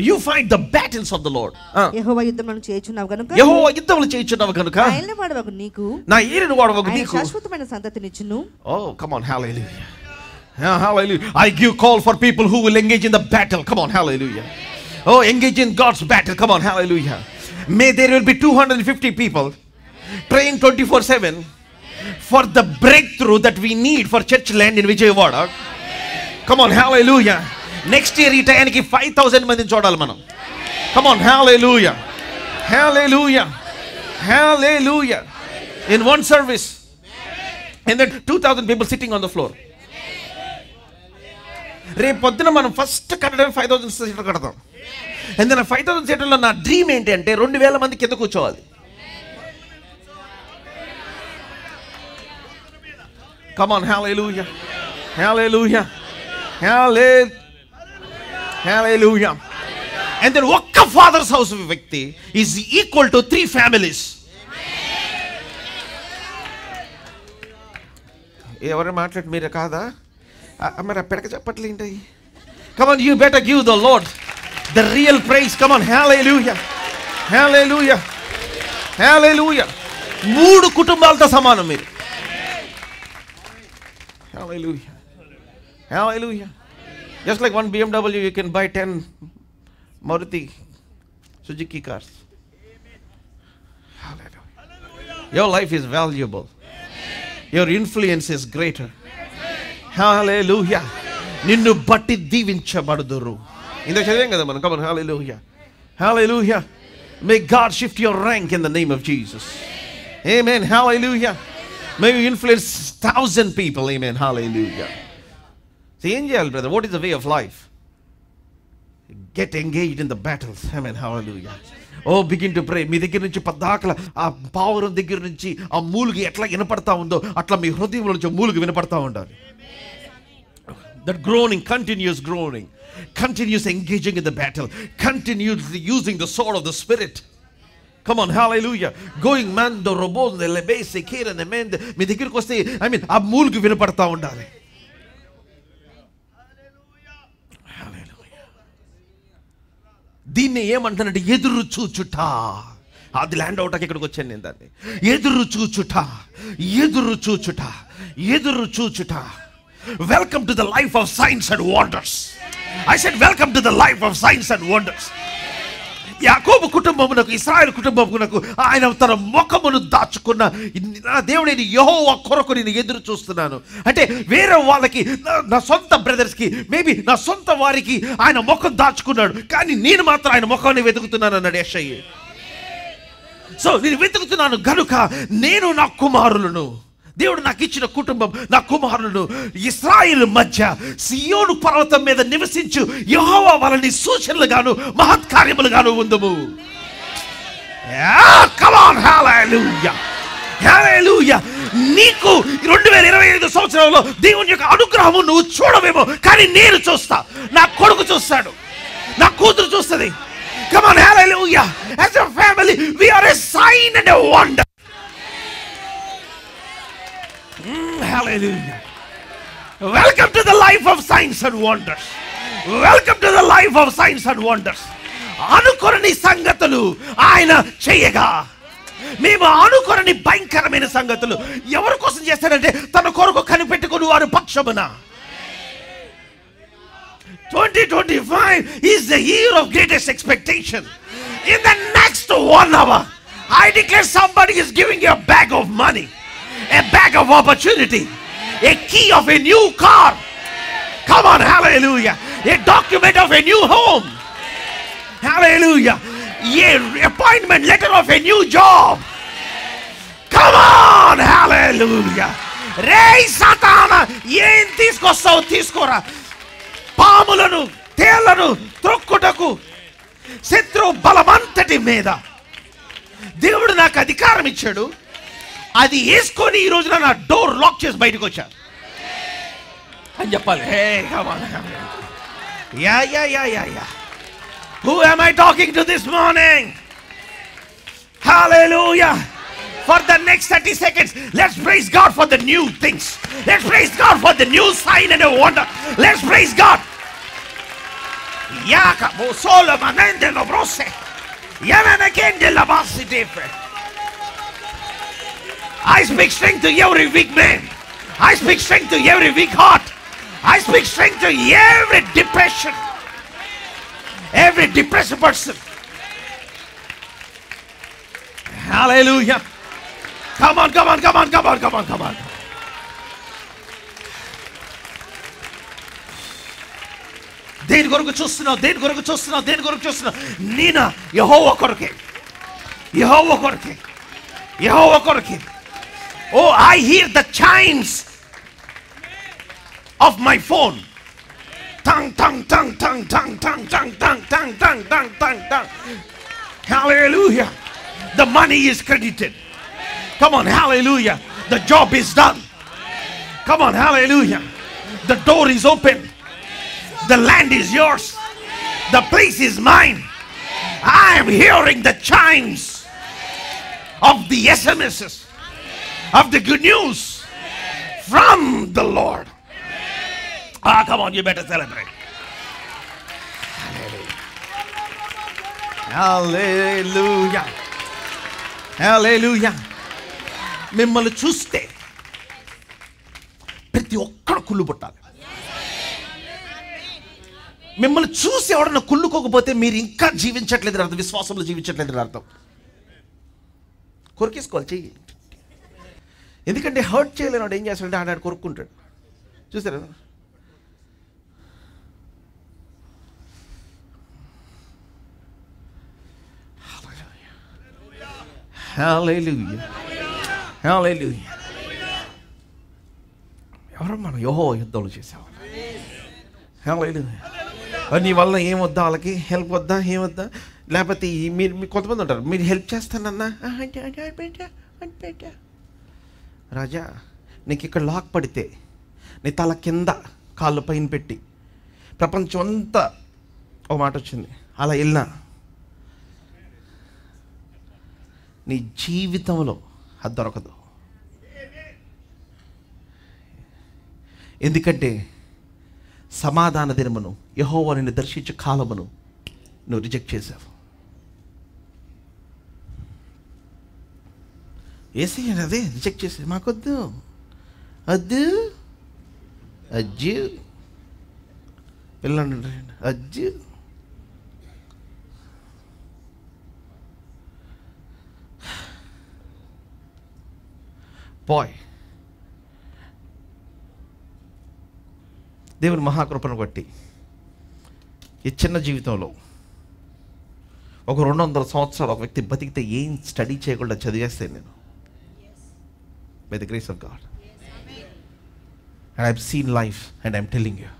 You find the battles of the Lord. యెహోవా యుద్ధములను చేయుచున్నావు గనుక, యెహోవా యుద్ధములు చేయుచున్నావు గనుక నా ఏలినవాడవగు నీకు, నా ఏలినవాడవగు నీకు శాశ్వతమైన సంతతినిచ్చును. Oh, come on. Hallelujah. Yeah, hallelujah. I give call for people who will engage in the battle. Come on. Hallelujah. Oh, engage in God's battle. Come on. Hallelujah. May there will be 250 people praying 24/7 for the breakthrough that we need for church land in Vijayawada. Come on. Hallelujah. Next year ఈ టైంకి 5,000 మందిని చూడాలి మనం. Come on. Hallelujah. Hallelujah. Hallelujah. In one service. And then 2,000 people sitting on the floor. రేపు పొద్దున మనం ఫస్ట్ కట్టడం 5,000 సీట్లు కడతాం. అండ్ దెన్ 5,000 సీట్లలో నా డ్రీమ్ ఏంటి అంటే 2,000 మంది కింద కూర్చోవాలి. Come on. Hallelujah. Hallelujah. Hallelujah. And then ఒక్క ఫాదర్స్ హౌస్ వ్యక్తి is equal to 3 families. ఎవరు మాట్లాడి మీరు కాదా మరి పెడక చెప్పట్లేంటి? Come on, you better give the Lord the real praise. Come on. Hallelujah. Hallelujah. Hallelujah. 3 కుటుంబాలతో సమానం మీరు. Hallelujah. Hallelujah. Just like one BMW, you can buy 10 Maruti Suzuki cars. Hallelujah. Your life is valuable. Your influence is greater. Hallelujah. నిన్ను బట్టి దీవించబడుదురు. ఇంత చదివాం కదా మనం. Come on. Hallelujah. Hallelujah. May God shift your rank in the name of Jesus. Amen. Hallelujah. May you influence 1,000 people. Amen. Hallelujah. See, ఏం చేయాలి brother? What is the way of life? Get engaged in the battles. Amen. Hallelujah. Oh, begin to pray. మీ దగ్గర నుంచి పద్దాకల ఆ పావురం దగ్గర నుంచి ఆ మూలుగు ఎట్లా వినపడతా ఉందో అట్లా మీ హృదయంలో నుంచి మూలుగు వినపడతా ఉండాలి. That groaning, continuous groaning, continuous engaging in the battle, continuously using the sword of the Spirit. Come on. Hallelujah. Going mando robos de lebese kira de mende. మీ దగ్గరికి వస్తే ఆ మూలుగు వినపడతా ఉండాలి. దీన్ని ఏమంటానంటే ఎదురు చూచుట. అది ల్యాండ్ అవుట్ ఇక్కడికి వచ్చాను నేను దాన్ని. ఎదురు చూచుట, ఎదురు చూచుట, ఎదురు చూచుట. Welcome to the life of science and wonders. I said welcome to the life of science and wonders. యాకోబు కుటుంబమునకు, ఇశ్రాయేలు కుటుంబమునకు ఆయన తన ముఖమును దాచుకున్న నా దేవుడైన యెహోవా కొరకు నేను ఎదురు చూస్తున్నాను అంటే వేరే వాళ్ళకి, నా సొంత బ్రదర్స్కి, మేబీ నా సొంత వారికి ఆయన ముఖం దాచుకున్నాడు, కానీ నేను మాత్రం ఆయన ముఖాన్ని వెతుకుతున్నాను అన్నాడు యెషయా. సో నేను వెతుకుతున్నాను గనుక నేను నా కుమారులను, దేవుడు నాకు ఇచ్చిన కుటుంబం, నా కుమారులను ఇశ్రాయేలు మధ్య సియోను పర్వతం మీద నివసించు యెహోవా వాళ్ళని సూచనలుగాను మహత్కార్యములుగాను ఉందము. Come on. Hallelujah. Hallelujah. నీకు 2025 సంవత్సరంలో దేవుని యొక్క అనుగ్రహము నువ్వు చూడవేమో, కానీ నేను చూస్తా, నా కొడుకు చూస్తాడు, నా కూతురు చూస్తుంది. Come on. Hallelujah. As a family we are a sign and a wonder. hallelujah. Welcome to the life of signs and wonders. Welcome to the life of signs and wonders. అనుకొరని సంగతులు ఆయన చేయగా, మేము అనుకొరని భయంకరమైన సంగతులు ఎవరి కోసం చేస్తారంటే తన కొరకు కనిపెట్టుకుని వారు పక్షమున. 2025 is the year of greatest expectation. In the next 1 hour, I declare somebody is giving you a bag of money, a bag of opportunity, a key of a new car. Come on, hallelujah. A document of a new home. Hallelujah. A appointment letter of a new job. Come on, hallelujah. Ray Satana, ఏం తీసుకొస్తావు తీసుకోరా. పాములను తేళ్లను త్రొక్కుటకు శత్రు బలమంతటి మీద దేవుడు నాకు అధికారం ఇచ్చాడు. అది వేసుకొని ఈ రోజున నా డోర్ లాక్ చేసి బయటకు వచ్చా అని చెప్పాలి. Hey come on. Yeah. Who am I talking to this morning? Hallelujah. For the next 30 seconds, let's praise God for the new things. Let's praise God for the new sign and a wonder. Let's praise God. Yaka bo solo manende no brose. Yana na kende la basi defe. I speak strength to every weak man. I speak strength to every weak heart. I speak strength to every depression. Every depressed person. Hallelujah. Come on. దేని కొరకు చూస్తున్నావు? నేనా యెహోవా కొరకే. Oh, I hear the chimes of my phone. Tang. Hallelujah. The money is credited. Come on, hallelujah. The job is done. Come on, hallelujah. The door is open. The land is yours. The place is mine. I am hearing the chimes of the SMSs, of the good news from the Lord. Come on, you better celebrate. Hallelujah. మిమ్మల్ని చూస్తే ప్రతి ఒక్కడు కుళ్ళు పుట్టాలి. మిమ్మల్ని చూసి ఎవడన్నా కుళ్ళుకోకపోతే మీరు ఇంకా జీవించట్లేదు అర్థం, విశ్వాసంలో జీవించట్లేదు అర్థం. కొరికేసుకోవాలి చెయ్యి. ఎందుకంటే హర్ట్ చేయలేని వాడు ఏం చేస్తాడంటే ఆడాడు కొరుక్కుంటాడు. చూసారా? Hallelujah. ఎవరు మనం యెహోవా యుద్ధంలో చేసాం. Hallelujah. నీ వల్ల ఏమొద్దా, వాళ్ళకి హెల్ప్ వద్దా, ఏమొద్దా, లేకపోతే మీరు కొంతమంది ఉంటారు, మీరు హెల్ప్ చేస్తానన్నా రాజా నీకు ఇక్కడ లాక్ పడితే నీ తల కింద కాళ్ళు పైన పెట్టి ప్రపంచం అంతా ఒక మాట వచ్చింది అలా వెళ్ళినా నీ జీవితంలో అది దొరకదు. ఎందుకంటే సమాధాన దినమును యెహోవా నిన్ను దర్శించే కాలమును నువ్వు రిజెక్ట్ చేసావు. ఏసీ అదే రిజెక్ట్ చేసి మాకొద్దు అద్దు అజ్జు పిల్లలు అజ్జు బాయ్. దేవుని మహాకృపను బట్టి ఈ చిన్న జీవితంలో ఒక 200 సంవత్సరాలు ఒక వ్యక్తి బతికితే ఏం స్టడీ చేయకుండా చదివేస్తాను నేను. By the grace of God and I have seen life and I'm telling you,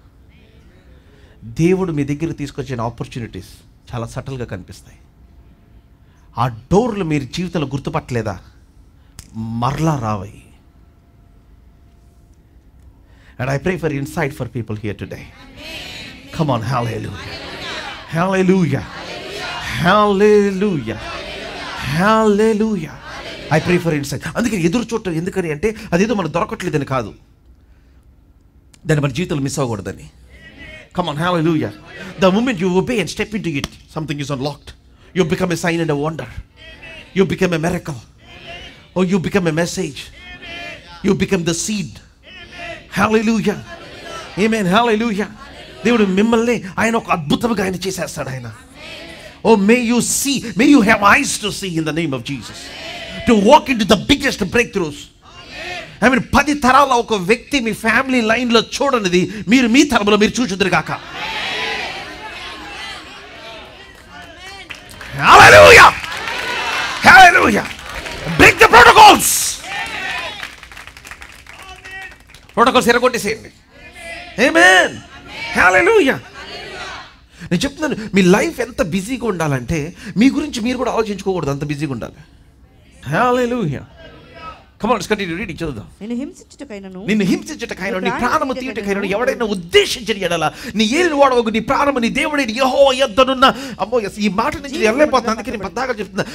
దేవుడు మీ దగ్గర తీసుకొచ్చిన ఆపర్చునిటీస్ చాలా సటిల్గా కనిపిస్తాయి. ఆ డోర్లు మీరు జీవితంలో గుర్తుపట్టలేదా, మరలా రావయి. And I pray for insight for people here today. Come on, hallelujah. Hallelujah. Hallelujah. Hallelujah. I pray for insight. అందుకని ఎదురు చూడటం ఎందుకని అంటే అదేదో మనకు దొరకట్లేదని కాదు, దాన్ని మన జీవితంలో miss అవ్వకూడదని. Come on, hallelujah. The moment you obey and step into it, something is unlocked. You become a sign and a wonder. You become a miracle. Or you become a message. You become the seed. Hallelujah. Amen. Hallelujah. దేవుడు మిమ్మల్ని ఆయన ఒక అద్భుతంగా ఆయన చేసేస్తాడు ఆయన. Oh, may you see, may you have eyes to see in the name of Jesus. To walk into the biggest breakthroughs. I mean 10 తరాల ఒక వ్యక్తి మీ ఫ్యామిలీ లైన్లో చూడనిది మీరు మీ తరంలో మీరు చూచుదురు గాక. Hallelujah. Hallelujah. Break the protocols. Protocols ఎరగొట్టేసేయండి. Amen. Hallelujah. నేను చెప్తున్నాను, మీ లైఫ్ ఎంత బిజీగా ఉండాలంటే మీ గురించి మీరు కూడా ఆలోచించుకోకూడదు, అంత బిజీగా ఉండాలి. Hallelujah. Come on, let's continue reading. చదువుదాం. నిన్ను హింసించుటకైనను నీ ప్రాణము తీయుటకైనను ఎవడైనా ఉద్దేశించిన ఎడల నీ ఏలిన వాడవగు నీ ప్రాణము నీ దేవుడైన యెహోవా యొద్దనున్న, అమ్మో ఈ మాట నుంచి వెళ్ళలేకపోతున్నా, అందుకే నేను పద్దాగా చెప్తున్నా,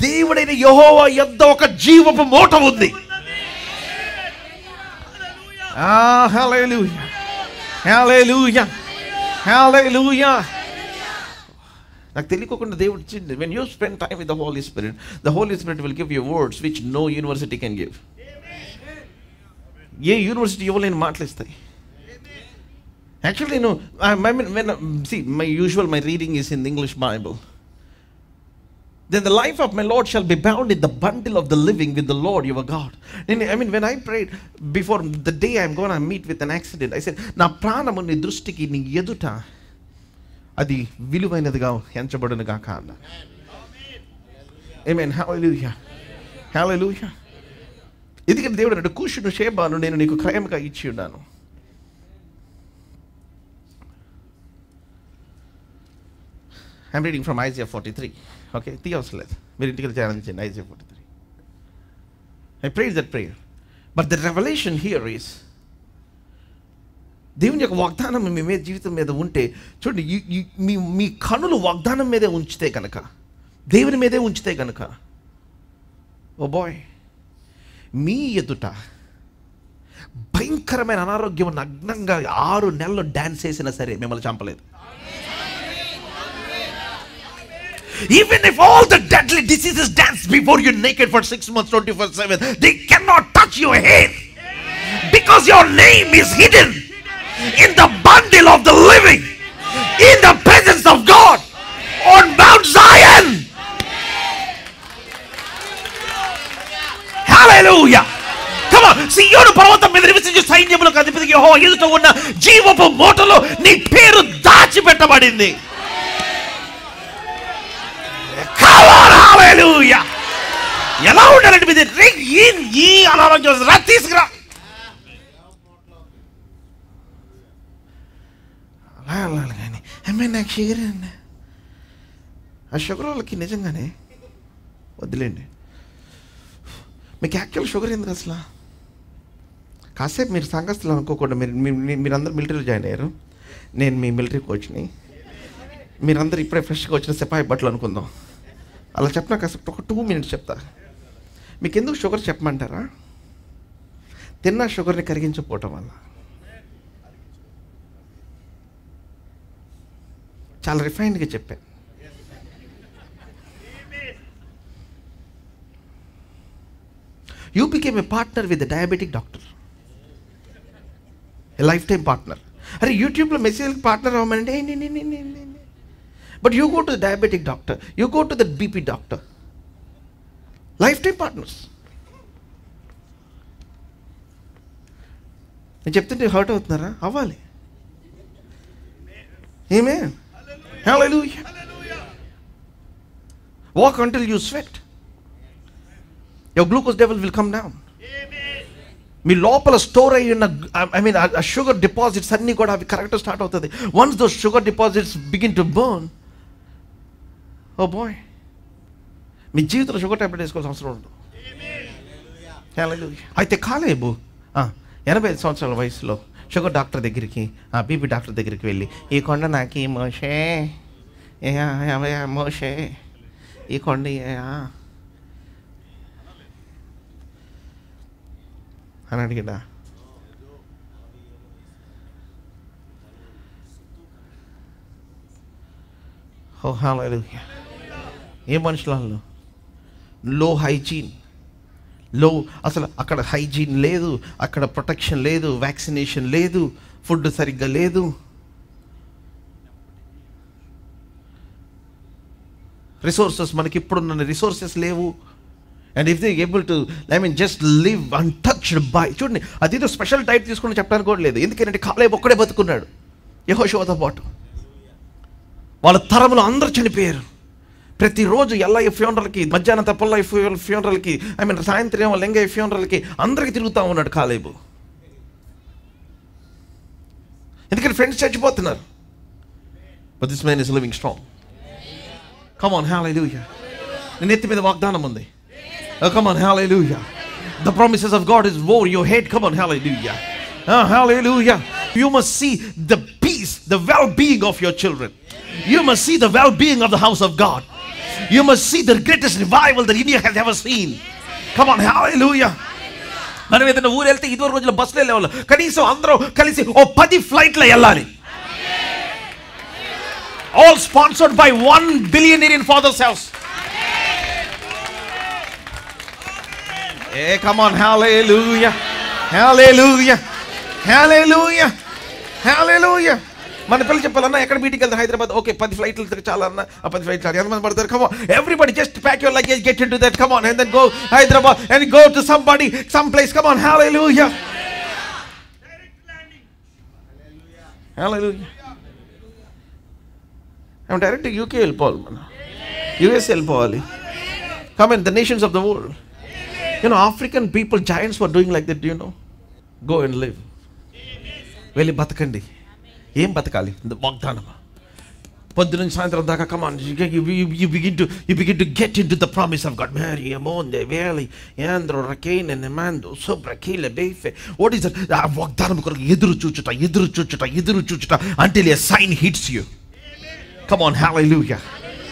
దేవుడైన యెహోవా యొద్ద ఒక జీవపు మూట ఉంది. Hallelujah. Hallelujah. Hallelujah. నాకు తెలియకుండా దేవుడు ఇచ్చింది. When you spend time with the Holy Spirit will give you words which no university can give. A university ఇవ్వలేని మాటలు ఇస్తాయి. Actually, no. My reading is in the English Bible. Then the life of my Lord shall be bound in the bundle of the living with the Lord your God. I mean, when I prayed before the day I'm going to meet with an accident, I said, నా ప్రాణము నీ దృష్టికి నీ ఎదుట అది విలువైనదిగా ఎంచబడును గాక అన్న. Amen. Hallelujah. Hallelujah. ఎందుకంటే దేవుడు అన్నాడు, కూషును షేబాను నేను నీకు క్రయముగా ఇచ్చి ఉన్నాను. I'm reading from Isaiah 43. Okay, Theophilus. మీరు ఇంటికి ధ్యానించండి Isaiah 43. I prayed that prayer. But the revelation here is, దేవుని యొక్క వాగ్దానం మీ మీద జీవితం మీద ఉంటే చూడండి, మీ కనులు వాగ్దానం మీదే ఉంచితే కనుక, దేవుని మీదే ఉంచితే కనుక, ఓ బాయ్, మీ ఎదుట భయంకరమైన అనారోగ్యం నగ్నంగా 6 నెలలు డాన్స్ చేసినా సరే మిమ్మల్ని చంపలేదు. Even if all the deadly diseases dance before you naked for 6 months 24/7, they cannot touch your hair, because your name is hidden in the bundle of the living, in the presence of God on Mount Zion. Hallelujah. Come on, సీయోను పర్వతం మీద నివసించే సైన్యములకు అధిపతికి యెహోవా ఎదుట ఉన్న జీవపు మూటలో నీ పేరు దాచిపెట్టబడింది. Come on, hallelujah. ఎలా ఉండాలంటే మీది ఈ అనారోగ్యం రా తీసుకురా. నాకు షుగర్ అండి, ఆ షుగర్ వాళ్ళకి నిజంగానే వదిలేండి. మీకు యాక్చువల్ షుగర్ ఎందుకు అసలు? కాసేపు మీరు సంఘస్థలు అనుకోకుండా మీరందరూ మిలిటరీలో జాయిన్ అయ్యారు, నేను మీ మిలిటరీ కోచ్ని, మీరందరూ ఇప్పుడే ఫ్రెష్గా వచ్చిన సిపాయి బట్టలు అనుకుందాం. అలా చెప్పినా కాసేపు ఒక 2 minutes చెప్తా. మీకు ఎందుకు షుగర్ చెప్పమంటారా? తిన్న షుగర్ని కరిగించకపోవటం వల్ల. చాలా రిఫైన్డ్గా చెప్పాను. You became a partner with a diabetic doctor, a lifetime partner. అరే యూట్యూబ్లో మెసేజ్ పార్ట్నర్ అవ్వమంటే but you go to the diabetic doctor, you go to the BP doctor, lifetime partners. నేను చెప్తుంటే హర్ట్ అవుతున్నారా? అవ్వాలి. ఏమే Hallelujah. Walk until you sweat. Your glucose level will come down. మీ లోపల స్టోర్ అయ్యి ఉన్న ఆ షుగర్ డిపాజిట్స్ అన్నీ కూడా అవి కరెక్ట్గా స్టార్ట్ అవుతుంది. Once those sugar deposits begin to burn, oh boy, మీ జీవితంలో షుగర్ టాబ్లెట్ వేసుకోవాల్సిన అవసరం ఉండదు. అయితే కాలేబు 85 సంవత్సరాల వయసులో షుగర్ డాక్టర్ దగ్గరికి, బీపీ డాక్టర్ దగ్గరికి వెళ్ళి, ఈ కొండ నాకు ఈ మోషే మోషే ఈ కొండ అని అడిగాడా? ఓ హల్లెలూయా. ఏ మనుషులలో లో హైజీన్, అసలు అక్కడ హైజీన్ లేదు, అక్కడ ప్రొటెక్షన్ లేదు, వ్యాక్సినేషన్ లేదు, ఫుడ్ సరిగ్గా లేదు, రిసోర్సెస్ మనకి ఇప్పుడున్న రిసోర్సెస్ లేవు. And if they able to just live untouched by, చూడండి అదేదో స్పెషల్ డైట్ తీసుకుని చెప్పడానికి కూడా లేదు. ఎందుకంటే కాలేబు ఒక్కడే బతుకున్నాడు యెహోషువతో పాటు. వాళ్ళ తరములో అందరూ చనిపోయారు. ప్రతిరోజు ఎల్ఐ ఫ్యూనరల్కి, మధ్యాహ్నం తప్పల్లా ఫ్యూనరల్కి, సాయంత్రం లెంగయ్య ఫ్యూనరల్కి అందరికీ తిరుగుతూ ఉన్నాడు కాలేబు. ఎందుకంటే ఫ్రెండ్స్ చచ్చిపోతున్నారు. But this man is living strong. Come on, hallelujah. నీ నెత్తి మీద వాగ్దానం ఉంది. Come on, hallelujah. The promises of God is over your head. Come on, hallelujah. Hallelujah. You must see the peace, the well-being of your children. You must see the well-being of the house of God. You must see the greatest revival that India has ever seen. Come on, hallelujah. మనం ఏదైనా ఊరు వెళ్తే ఇదివరకు రోజుల్లో బస్సులో వెళ్ళేవాళ్ళు, కనీసం అందరూ కలిసి 10 ఫ్లైట్లో వెళ్ళాలి. All sponsored by 1 billionaire in Father's house. Hey, come on, hallelujah, hallelujah, hallelujah, hallelujah. మన పిల్లలు చెప్పాలన్నా ఎక్కడ మీటింగ్కి వెళ్తే హైదరాబాద్, ఓకే 10 ఫ్లైట్లు చాలన్నా, 10 ఫ్లైట్లు చాలు. ఎంతమంది పడతారు? Come on everybody, just pack your luggage, get into that, come on, and then go Hyderabad and go to somebody, some place. Come on, hallelujah, hallelujah. I'm direct to UK వెళ్ళిపోవాలి, మన US వెళ్ళిపోవాలి. Come on, the nations of the world. You know, African people, giants were doing like that, do you know? Go and live. వెళ్ళి బతకండి. ఏం బతకాలి? వాగ్దానం. పొద్దు నుంచి సాయంత్రం దాకా, come on, you begin to get into the promise of God. Mary, Amonde, Valley, Andro, Rakane, and Amando, Sobra, Kile, Befe. What is it? వాగ్దానం కొరకు ఎదురు చూచుట until a sign hits you. Come on, hallelujah.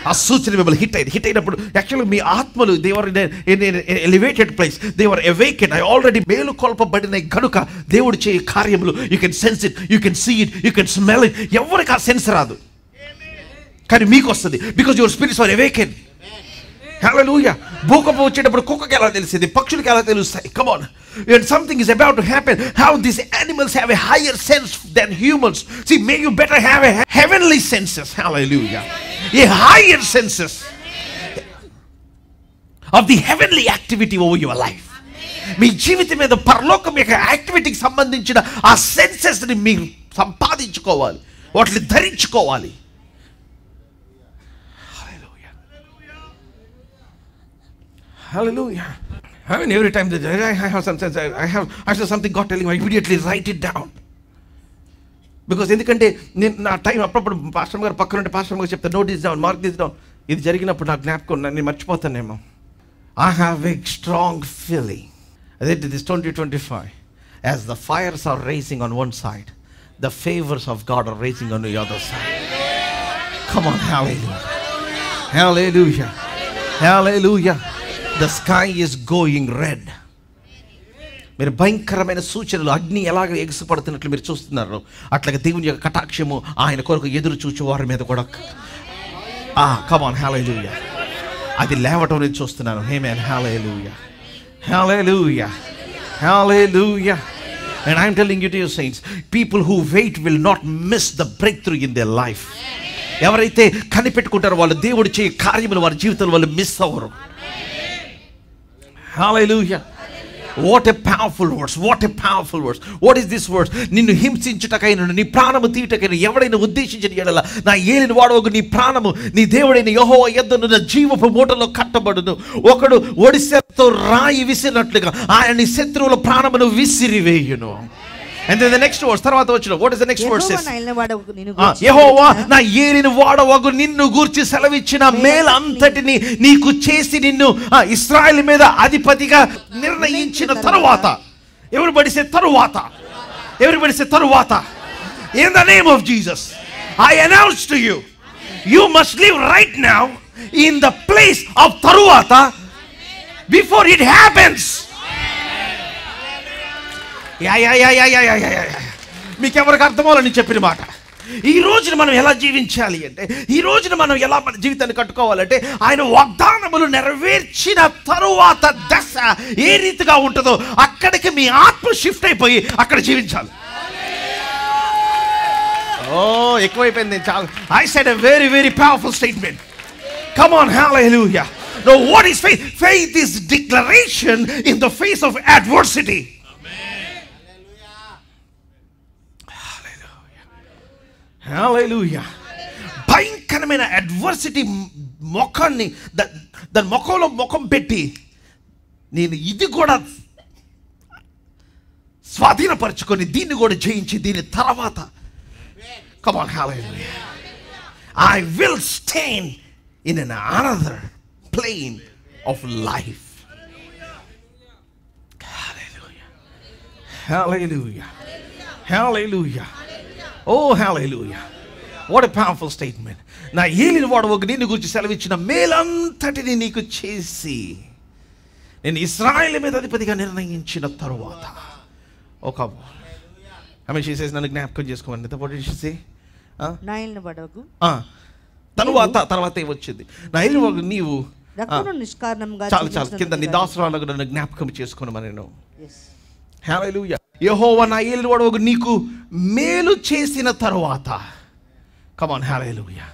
ఆ సూచన మిమ్మల్ని హిట్ అయినప్పుడు యాక్చువల్గా మీ ఆత్మలు they were in elevated place, they were awaked. I already మేలు కొల్పబడిన కనుక దేవుడు చేయ కార్యములు you can sense it, you can see it, you can smell it. ఎవరికి ఆ సెన్స్ రాదు, కానీ మీకు వస్తుంది. Because your spirits are awaked. Hallelujah. భూకంపం వచ్చేటప్పుడు కుక్కకి ఎలా తెలిసింది, పక్షులకి ఎలా తెలుస్తాయి? Come on, when something is about to happen, how these animals have a higher sense than humans. See, may you better have a heavenly senses. Hallelujah. A higher senses of the heavenly activity over your life. మీ జీవితం మీద పరలోకం యొక్క యాక్టివిటీకి సంబంధించిన ఆ సెన్సెస్ని మీరు సంపాదించుకోవాలి, వాటిని ధరించుకోవాలి. Hallelujah. I mean, every time that I have some sense, I have something God telling me, I immediately write it down. Because ఎందుకంటే నేను నా టైం అప్పుడప్పుడు పాస్టర్ గారు పక్కన ఉంటే పాస్టర్ గారు చెప్తాను, note this down, mark this down. ఇది జరిగినప్పుడు నాకు జ్ఞాపకం, నేను మర్చిపోతానేమో. I have a strong feeling that this 2025, as the fires are raising on one side, the favors of God are raising on the other side. Come on, hallelujah, hallelujah, hallelujah. The sky is going red. మీరు భయంకరమైన సూచనలు, అగ్ని ఎలాగ ఎగసిపడుతున్నట్లు మీరు చూస్తున్నారు, అట్లాగే దేవుని యొక్క కటాక్షము ఆయన కొరకు ఎదురు చూచు వారి మీద కూడా. కమ్ ఆన్, హల్లెలూయా. అది లేవటం నేను చూస్తున్నాను. ఆమేన్, hallelujah, hallelujah, hallelujah. And I'm telling you, dear saints, people who wait will not miss the breakthrough in their life. ఎవరైతే కనిపెట్టుకుంటారో వాళ్ళు దేవుడు చేయ కార్యములు వారి జీవితంలో వాళ్ళు మిస్ అవ్వరు. Hallelujah. What a powerful verse. What a powerful verse. What is this verse? నిన్ను హింసించుటకైన నీ ప్రాణము తీయుటకైన ఎవడైనా ఉద్దేశించిన యెడల నా ఏలిన వాడవగు నీ ప్రాణము నీ దేవుడైన యెహోవా యొద్దను నా జీవపు మూటలో కట్టబడును. ఒకడు ఒడిసెతో రాయి విసిరినట్లుగా ఆయన నీ శత్రువుల ప్రాణమును విసిరివేయును. And then the next verse, తర్వాత వచ్చిన, what is the next verse? యెహోవా నా ఏలిన వాడవగు నిన్ను గూర్చి సెలవిచ్చిన మేలంతటిని నీకు చేసి నిన్ను ఇశ్రాయేలు మీద అధిపతిగా నిర్ణయించిన తరువాత. Everybody say తరువాత. Everybody say తరువాత. In the name of Jesus, I announce to you, you must live right now in the place of తరువాత before it happens. మీకు ఎవరికి అర్థమవులని చెప్పిన మాట. ఈ రోజున మనం ఎలా జీవించాలి అంటే, ఈ రోజున మనం ఎలా మన జీవితాన్ని కట్టుకోవాలంటే, ఆయన వాగ్దానములు నెరవేర్చిన తరువాత దశ ఏ రీతిగా ఉంటుందో అక్కడికి మీ ఆత్మ షిఫ్ట్ అయిపోయి అక్కడ జీవించాలి. ఎక్కువైపోయింది చాలా. I said a very very powerful statement. Come on, hallelujah. Now what is faith? Faith is declaration in the face of adversity. Hallelujah. భయంకరమైన అడ్వర్సిటీ మొఖాన్ని దాని ముఖంలో ముఖం పెట్టి నేను ఇది కూడా స్వాధీనపరచుకొని దీన్ని కూడా జయించి దీని తర్వాత come on, hallelujah, I will stand in another plane of life. Hallelujah. Hallelujah. Hallelujah. Oh, hallelujah. What a powerful statement. నా ఏలిన వాడు ఒక నిన్ను గురించి సెలవిచ్చిన మేలంతటిని నీకు చేసి నేను ఇశ్రాయేలు మీద అధిపతిగా నిర్ణయించిన తరువాత ఒక ఆమె చేసేసి నన్ను జ్ఞాపకం చేసుకోమని పొడిచేసి నా ఏలిన వాడకు తర్వాత వచ్చింది. నా ఏలిన వాడు నీవు నిష్కారణంగా చాలు కింద నీ దాసురాలకు నన్ను జ్ఞాపకం చేసుకోమని నేను. హల్లెలూయా. యెహోవా నా ఏలిన వాడు నీకు మేలు చేసిన తరువాత. కమ్ ఆన్, హల్లెలూయా.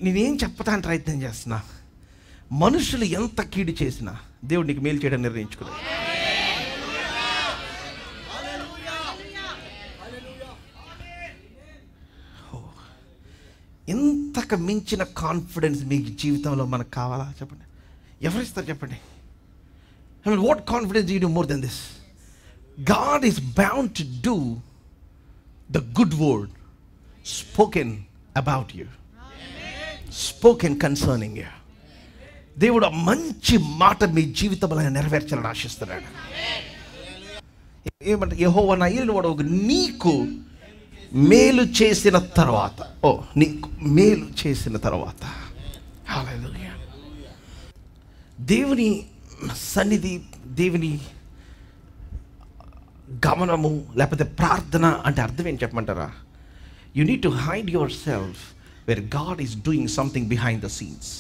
నేనేం చెప్పడానికి ప్రయత్నం చేస్తున్నా, మనుషులు ఎంత కీడు చేసినా దేవుడు నీకు మేలు చేయడం నిర్ణయించుకున్నాడు. ఇంతకు మించిన కాన్ఫిడెన్స్ మీ జీవితంలో మనకు కావాలా చెప్పండి? ఎవరిస్తారు చెప్పండి? I mean, what confidence do you do more than this? God is bound to do the good word spoken about you, spoken concerning you. దేవుడు మంచి మాట మీ జీవితంలో నెరవేర్చాలని ఆశిస్తున్నాడు. ఏమంటే యెహోవా నా ఏలిన వాడు నీకు మేలు చేసిన తర్వాత, నీకు మేలు చేసిన తర్వాత. హల్లెలూయా. దేవుని సన్నిధి, దేవుని గమనము లేకపోతే ప్రార్థన అంటే అర్థం ఏం చెప్పమంటారా? You need to hide your self where God is doing something behind the scenes.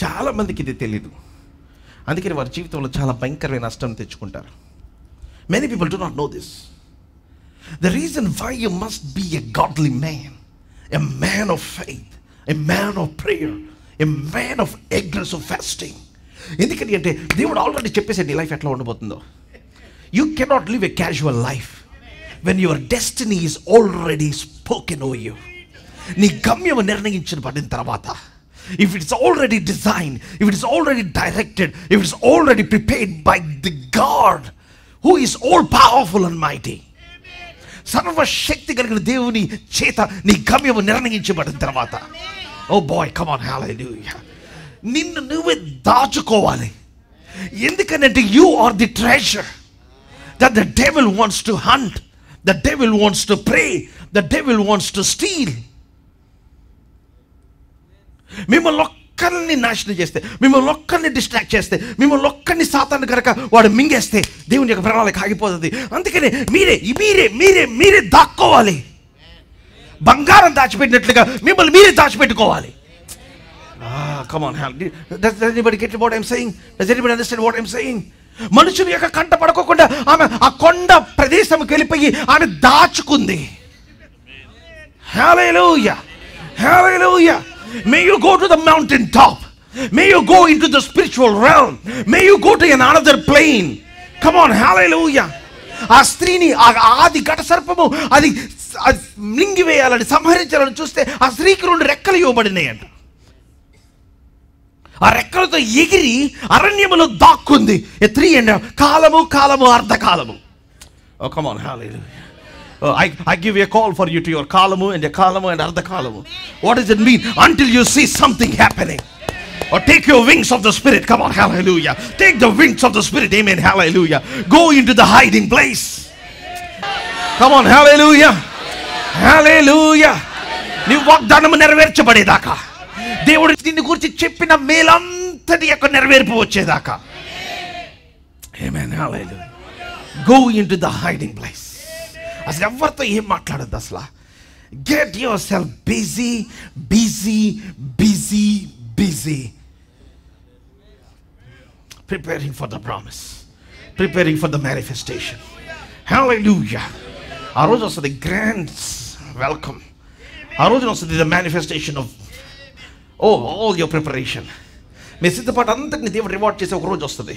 చాలా మందికి ఇది తెలీదు, అందుకని వారి జీవితంలో చాలా భయంకరమైన నష్టం తెచ్చుకుంటారు. Many people do not know this. The reason why you must be a godly man, a man of faith, a man of prayer, a man of aggressive fasting. ఎందుకని అంటే దేవుడు ఆల్రెడీ చెప్పేసాడు నీ లైఫ్ ఎట్లా ఉండబోతుందో. You cannot live a casual life when your destiny is already spoken over you. నీ గమ్యం నిర్ణయించబడిన తర్వాత, if it is already designed, if it is already directed, if it is already prepared by the God who is all powerful and mighty, సర్వశక్తి కలిగిన దేవుని చేత నీ గమ్యము నిర్ణయించబడిన తర్వాత, oh boy come on, hallelujah, నిన్ను నువ్వే దాచుకోవాలి. ఎందుకంటే you are the treasure that the devil wants to hunt, the devil wants to prey, the devil wants to steal. మిమ్మల్ని ఒక్కరిని నాశనం చేస్తే, మిమ్మల్ని ఒక్కరిని డిస్ట్రాక్ట్ చేస్తే, మిమ్మల్ని ఒక్కరిని సాతాను కనుక వాడు మింగేస్తే దేవుని యొక్క ప్రణాళిక ఆగిపోతుంది. అందుకనే మీరే మీరే మీరే మీరే దాక్కోవాలి. బంగారం దాచిపెట్టినట్లుగా మిమ్మల్ని మీరే దాచిపెట్టుకోవాలి. Come on, does anybody get what I'm saying? Does anybody understand what I'm saying? మనుషుల యొక్క కంట పడకోకుండా ఆమె ఆ కొండ ప్రదేశంకి వెళ్ళిపోయి ఆమె దాచుకుంది. Hallelujah. Hallelujah. May you go to the mountain top. May you go into the spiritual realm. May you go to another plane. Come on, hallelujah. ఆ స్త్రీని ఆది ఘట సర్పము అది మింగివేయాలని సంహరించాలని చూస్తే ఆ స్త్రీకి 2 రెక్కలు ఇవ్వబడినాయి అంట. ఆ రెక్కలతో ఎగిరి అరణ్యములో దాక్కుంది. 3 కాలము కాలము అర్ధకాలము. Oh, come on, hallelujah. I give you a call for you to your kalamu and ardha kalamu. What does it mean? Until you see something happening. Or take your wings of the Spirit. Come on, hallelujah. Take the wings of the Spirit. Amen, hallelujah. Go into the hiding place. Come on, hallelujah. Hallelujah. నీ వాగ్దానము నెరవేర్చబడేదాకా, దేవుడు నిన్ను గురించి చెప్పిన మేలంతటి యొక్క నెరవేర్పు వచ్చేదాకా. Amen. Hallelujah. Go into the hiding place. అసలు ఎవరితో ఏం మాట్లాడద్దు అసలు. Get yourself busy. Preparing for the promise. Preparing for the manifestation. Hallelujah. ఆ రోజు వస్తుంది grand welcome. ఆ రోజు వస్తుంది the manifestation of all your preparation. మీ సిద్ధపాటు అంతటిని దేవుడు రివార్డ్ చేసే ఒక రోజు వస్తుంది.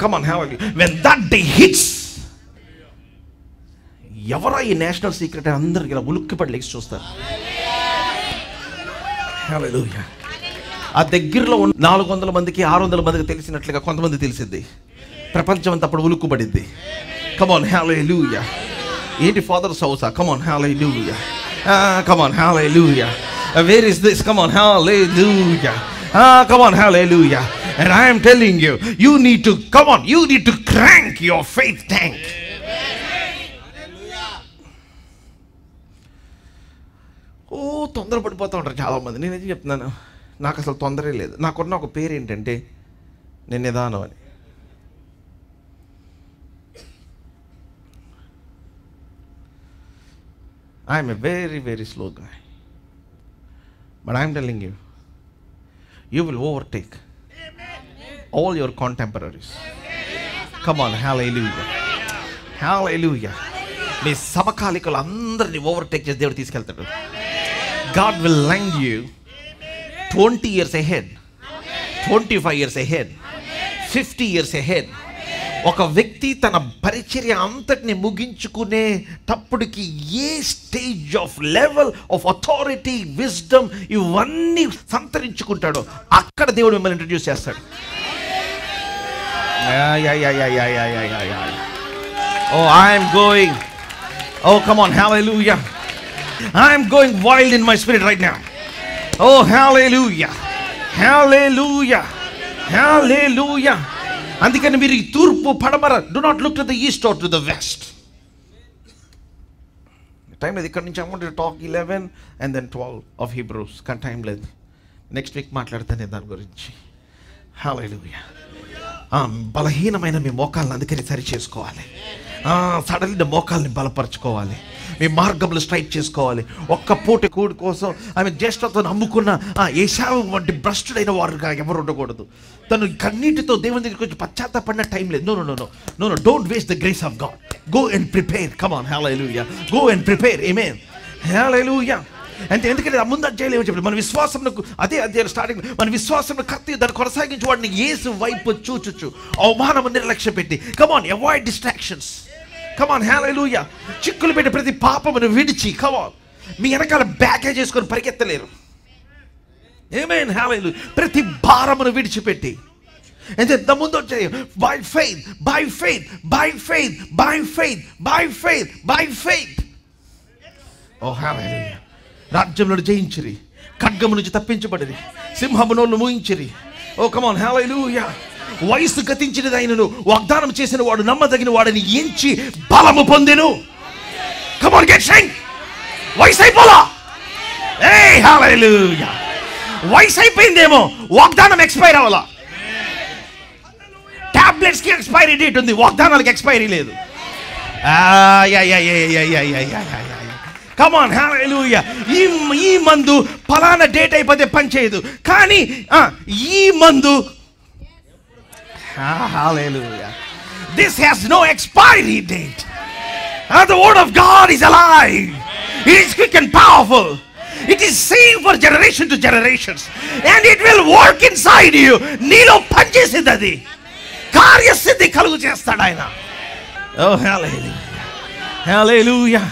Come on, hallelujah. When that day hits, ఎవరా ఈ నేషనల్ సీక్రెట్ అందరికి ఇలా ఉలుక్కిపడి లేచి చూస్తారు. హల్లెలూయా. ఆ దగ్గరలో ఉన్న 400 మందికి 600 మందికి తెలిసినట్లుగా కొంతమంది తెలిసింది. ప్రపంచం అంతా అప్పుడు ఉలుక్కుపడింది. Come on, hallelujah. ఏంటి fathers Hausa? Come on, hallelujah. Come on, hallelujah. Where is this? Come on, hallelujah. Come on, hallelujah. And I am telling you, you need to crank your faith tank. తొందరపడిపోతూ ఉంటారు చాలామంది. నేనేం చెప్తున్నాను, నాకు అసలు తొందరే లేదు. నాకున్న ఒక పేరు ఏంటంటే నేను నిదానం అని. I'm a very very slow guy. But I'm telling you, you will overtake all your contemporaries. Come on, hallelujah. Hallelujah. మీ సమకాలికులు అందరినీ ఓవర్టేక్ చేసి దేవుడు తీసుకెళ్తాడు. God will land you 20 years ahead, 25 years ahead, 50 years ahead. ఒక వ్యక్తి తన పరిచర్య అంతటిని ముగించుకునే తప్పుడుకి ఏ stage of level of authority, wisdom ఇవన్నీ సంతరించుకుంటాడో అక్కడ దేవుడు మిమ్మల్ని ఇంట్రడ్యూస్ చేస్తాడు. I'm going, come on, hallelujah. I'm going wild in my spirit right now. Hallelujah. Hallelujah. Hallelujah. అందుకని మీరు ఈ తూర్పు పడమర, do not look to the east are to the west. Time లేదు ఇక్కడ నుంచి. I want to talk 11 and then 12 of Hebrews. కానీ టైం లేదు. నెక్స్ట్ వీక్ మాట్లాడతాను దాని గురించి. హల్లెలూయా. బలహీనమైన మీ మోకాలను అందుకని సరి చేసుకోవాలి. సడన్గా మోకాల్ని బలపరచుకోవాలి. మీ మార్గంలో స్ట్రైట్ చేసుకోవాలి. ఒక్క పూట కూడి కోసం ఆమె జ్యేష్ఠతో నమ్ముకున్న ఏశావు వంటి భ్రష్టుడైన వారుగా ఎవరు ఉండకూడదు. తను కన్నీటితో దేవుని దగ్గరికి వచ్చి పశ్చాత్తాపడిన టైం లేదు. No, don't waste the grace of God. Go and prepare. Come on, hallelujah. Go and prepare. Amen. Hallelujah. అంటే ఎందుకంటే ముందు అధ్యాయులు చెప్పారు, మన విశ్వాసంలో అదే అధ్యాయులు స్టార్టింగ్, మన విశ్వాసంలో కత్తి దాన్ని కొనసాగించి వాడిని యేసు వైపు చూచుచు అవమానము నిర్లక్ష్య పెట్టి. Come on, avoid distractions. Come on, hallelujah. చిక్కులు పెట్టి ప్రతి పాపమును విడిచి, కమ్ ఆన్, మీ వెనకాల బ్యాగేజ్ చేసుకొని పరిగెత్తలేరు. ఆమేన్, హల్లెలూయా. ప్రతి భారమును విడిచిపెట్టి అంటే ముందు వచ్చే by faith, by faith, by faith, by faith, by faith, by faith. Oh hallelujah. రాజ్యమును జయించిరి, ఖడ్గము నుంచి తప్పించబడిరి, సింహము నోళ్ళు మూయించిరి. ఓ కమ్ ఆన్, హల్లెలూయా. వయసు గతించినది అయినను వాగ్దానం చేసిన వాడు నమ్మదగిన వాడిని ఎంచి బలము పొందెను. Come on, get strength. వయసు అయిపోలా. హల్లెలూయా. వయసు అయిపోయిందేమో, వాగ్దానం ఎక్స్పైర్ అవ్వాలా. టాబ్లెట్స్ కి ఎక్స్పైరీ డేట్ ఉంది, వాగ్దానాలకు ఎక్స్పైరీ లేదు. Come on, hallelujah. ఈ మందు ఫలానా డేట్ అయిపోతే పనిచేయదు, కానీ ఈ మందు hallelujah, this has no expiry date. The word of God is alive. It is quick and powerful. It is seen for generation to generations, and it will work inside you. నీలో పనిచేసింది, అది కార్యసిద్ధి కలుగు చేస్తాడు ఆయన. Oh hallelujah, hallelujah,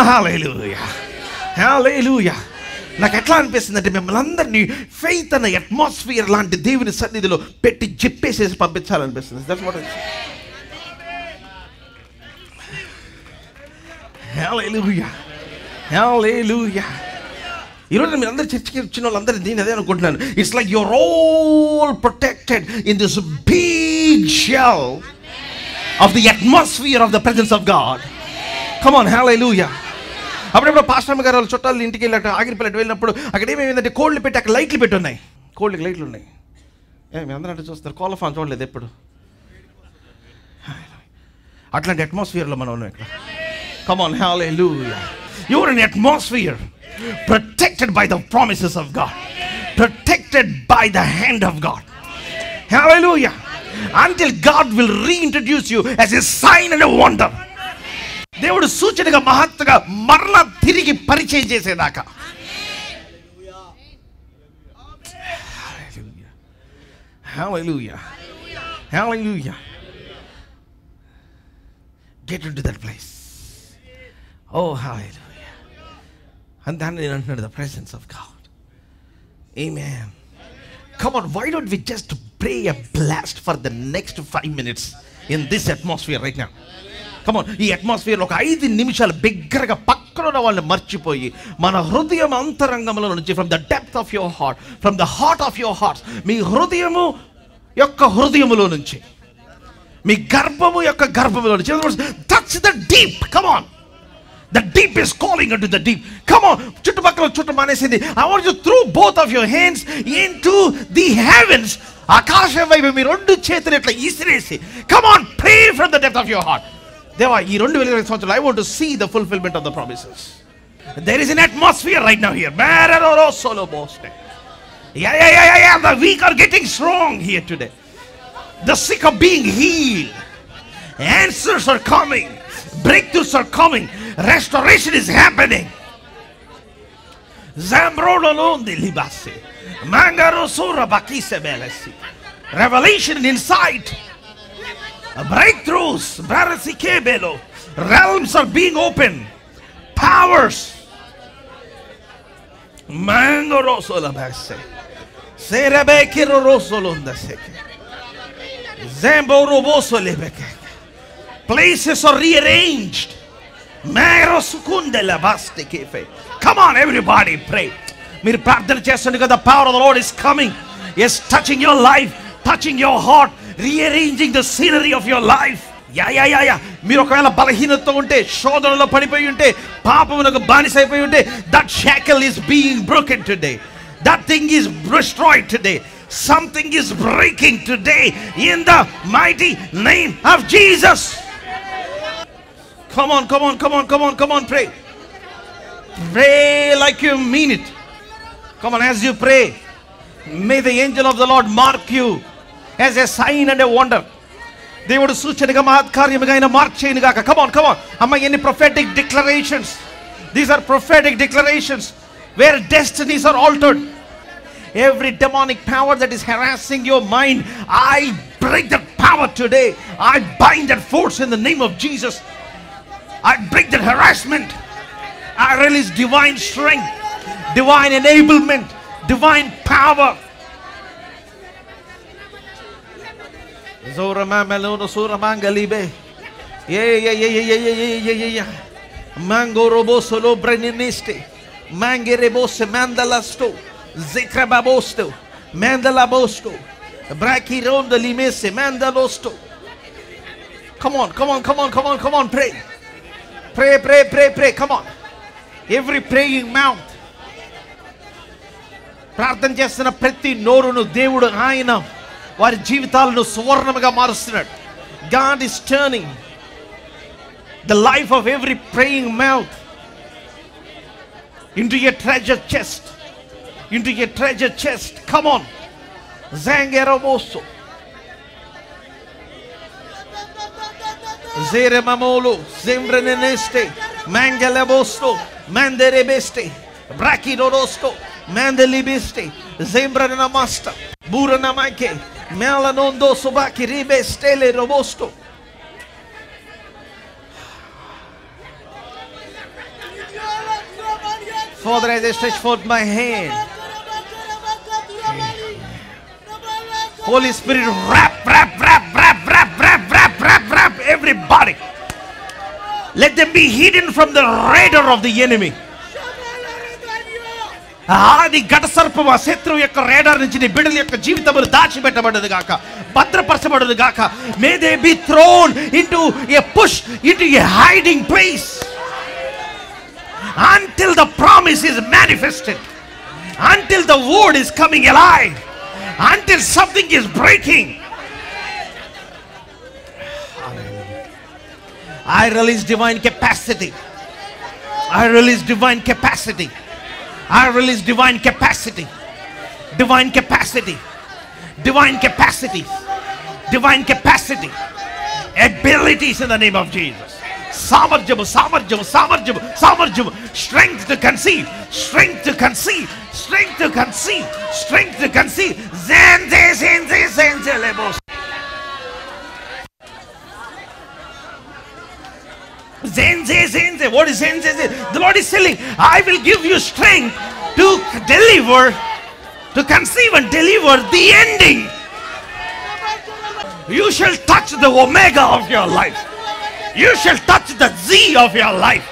hallelujah, hallelujah. నాకు ఎట్లా అనిపిస్తుంది అంటే మిమ్మల్ని అందరినీ ఫెయిత్ అన్న అట్మాస్ఫియర్ లాంటి దేవుని సన్నిధిలో పెట్టి చెప్పేసేసి పంపించాలనిపిస్తుంది. That's what it's. Hallelujah, hallelujah. ఈరోజు మీరు అందరు చర్చికి వచ్చిన వాళ్ళందరూ నేను అదే అనుకుంటున్నాను. It's like your all protected in this big shell of the atmosphere of the presence of God. Come on, hallelujah. అప్పుడప్పుడు పాస్టర్ గారు వాళ్ళ చుట్టాలు ఇంటికి వెళ్ళాట, ఆగిరిపల్లి వెళ్ళినప్పుడు అక్కడ ఏమేమిందంటే కోళ్ళు పెట్టి అక్కడ లైట్లు పెట్టి ఉన్నాయి. కోళ్ళకి లైట్లు ఉన్నాయి. మీ అందరూ అంటే చూస్తారు. కోళ్ళ ఫాన్ చూడలేదు ఎప్పుడు. అట్లాంటి అట్మాస్ఫియర్లో మనం ఉన్నాం ఇక్కడ. Come on, hallelujah. You're in an atmosphere protected by the promises of God, protected by the hand of God. Hallelujah. Until God will reintroduce you as a sign and a wonder. దేవుడు సూచనగా మహత్తుగా మరలా తిరిగి పరిచయం చేసేదాకా. Hallelujah. Hallelujah. Get into that place. Oh, hallelujah. And then under the presence of God. Amen. Come on, why don't we just pray a blast for the next 5 minutes in this atmosphere right now? Come on, ఈ అట్మాస్ఫియర్ ఒక 5 నిమిషాలు బిగ్గరగా పక్కన ఉన్న వాళ్ళని మర్చిపోయి మన హృదయం అంతరంగంలో నుంచి from the depth of your heart, from the heart of your hearts, మీ హృదయము యొక్క హృదయములో నుంచి, మీ గర్భము యొక్క గర్భములో నుంచి, touch the deep. Come on, the deep is calling unto the deep. Come on, చుట్టుపక్కల చుట్టు మానేసింది. I want you to throw both of your hands into the heavens. ఆకాశం వైపు మీ రెండు చేతులు ఇట్లా ఇసిరేసి, come on, pray from the depth of your heart. దేవా, ఈ 2020 సంవత్సరాలు I want to see the fulfillment of the promises. There is an atmosphere right now here. Yeah. The weak are getting strong here today. The sick are being healed. Answers are coming. Breakthroughs are coming. Restoration is happening. Revelation, insight, breakthroughs, realms are being opened. Powers. Places are rearranged. Come on, everybody, pray. మీరు ప్రార్థన చేస్తుండగా the power of the Lord is coming. Yes, touching your life, touching your heart, rearranging the scenery of your life. మీరు ఒకవేళ బలహీనత ఉంటే, శోధనలో పడిపోయి ఉంటే, పాపమునకు బానిసైపోయి ఉంటే, that shackle is being broken today. That thing is destroyed today. Something is breaking today in the mighty name of Jesus. Come on, pray. Pray like you mean it. Come on, as you pray, may the angel of the Lord mark you as a sign and a wonder. దేవుడు సూచనగా మహత్కార్యముగా ఆయన మార్క్ చేయను గాక. Come on. అమ్మ, ఎన్ని prophetic declarations. These are prophetic declarations where destinies are altered. Every demonic power that is harassing your mind, I break that power today. I bind that force in the name of Jesus. I break that harassment. I release divine strength, divine enablement, divine power. Zora mamelono sura mangalibe. Yeah. Mango roboso lo breniste. Mangerebose mandalasto. Zikrababosto. Mandalabosto. Brachironda limese mandalosto. Come on, pray. Pray. Come on. Every praying mouth. ప్రార్థన చేస్తున్న ప్రతి నోరును దేవుడు ఆయన వారి జీవితాలను సువర్ణముగా మారుస్తున్నాడు. God is turning the life of every praying mouth into a treasure chest. Come on. Zangeroboso. Zere mamolo, zembreneneste, mangalebosto, manderebeste, brachidodosto, mandelibeste, zembranamasta, buranamake, melanondo sobaki ribestele robosto. Father, as I stretch forth my hand, Holy Spirit, wrap everybody. Let them be hidden from the radar of the enemy. ఆది ఘటసర్పము ఆ శత్రువు యొక్క రేడార్ నుంచి నీ బిడ్డల యొక్క జీవితములు దాచిపెట్టబడదు గాక, భద్రపరచబడదు గాక. May they be thrown into a hiding place until the promise is manifested, until the word is coming alive, until something is breaking. I release divine capacity. I release divine capacity. I release divine capacity. Divine capacity. Divine capacity. Divine capacity. Abilities in the name of Jesus. Samarjamu, samarjamu, samarjamu, samarjamu. Strength to conceive. Strength to conceive. Strength to conceive. Strength to conceive. Zenze, zenze, zenze, lebos. Zenze, zenze. What is zenze? The Lord is telling, I will give you strength to deliver, to conceive and deliver the ending. You shall touch the omega of your life. You shall touch the Z of your life.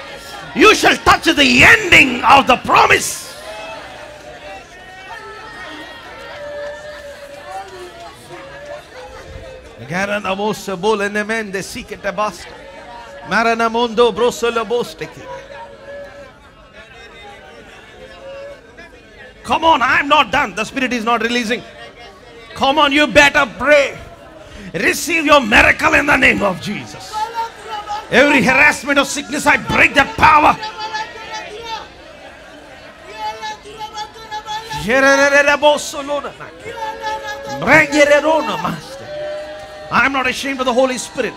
You shall touch the ending of the promise. Come on, I am not done. The Spirit is not releasing. Come on, you better pray. Receive your miracle in the name of Jesus. Every harassment of sickness, I break that power. I am not ashamed of the Holy Spirit.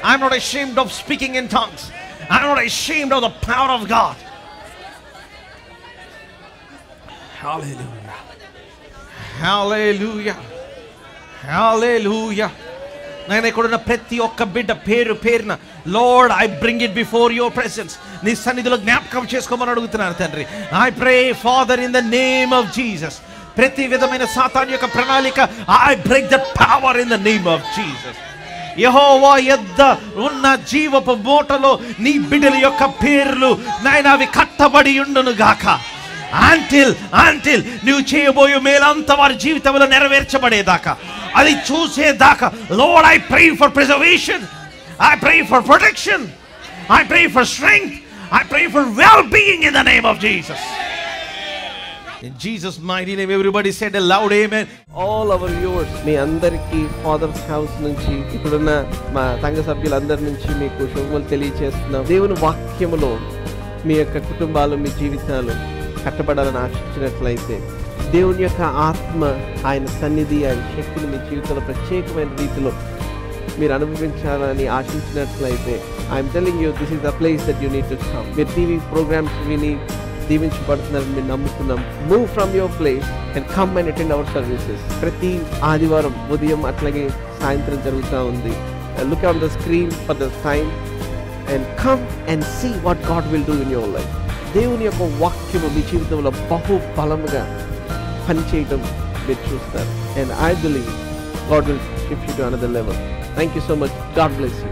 I am not ashamed of speaking in tongues. I am not ashamed of the power of God. Hallelujah. Hallelujah. Hallelujah. Lord, I bring it before your presence. I pray, Father, in the name of Jesus. I break the power in the name of Jesus. యెహోవా యొద్ద ఉన్న జీవపు మూటలో నీ బిడ్డల యొక్క పేర్లు నాయనా అవి కట్టబడి ఉండును గాక. Until నువ్వు చేయబోయే మేలంతా వారి జీవితంలో నెరవేర్చబడేదాకా, అది చూసేదాకా. Lord, I pray for preservation. I pray for protection. I pray for strength. I pray for well-being in the name of Jesus. In Jesus' mighty name, everybody said a loud amen. All our viewers, మీ అందరికీ ఫాదర్స్ హౌస్ నుంచి ఇప్పుడున్న మా సంఘ సభ్యులందరి నుంచి మీకు శుభములు తెలియజేస్తున్నాం. దేవుని వాక్యములో మీ యొక్క కుటుంబాలు, మీ జీవితాలు కట్టబడాలని ఆశించినట్లయితే, దేవుని యొక్క ఆత్మ, ఆయన సన్నిధి, ఆయన శక్తిని మీ జీవితంలో ప్రత్యేకమైన రీతిలో మీరు అనుభవించాలని ఆశించినట్లయితే, I'm telling you, this is the place that you need to come. మీరు టీవీ ప్రోగ్రామ్స్ విని దీవించబడుతున్నారని మేము నమ్ముతున్నాం. Move from your place and come and attend our services. ప్రతి ఆదివారం ఉదయం అట్లాగే సాయంత్రం జరుగుతూ ఉంది. Look on the screen for the time and come and see what God will do in your life. దేవుని యొక్క వాక్యము మీ జీవితంలో బహు బలముగా పనిచేయడం మీరు చూస్తారు. And I believe God will shift you to another level. Thank you so much. God bless you.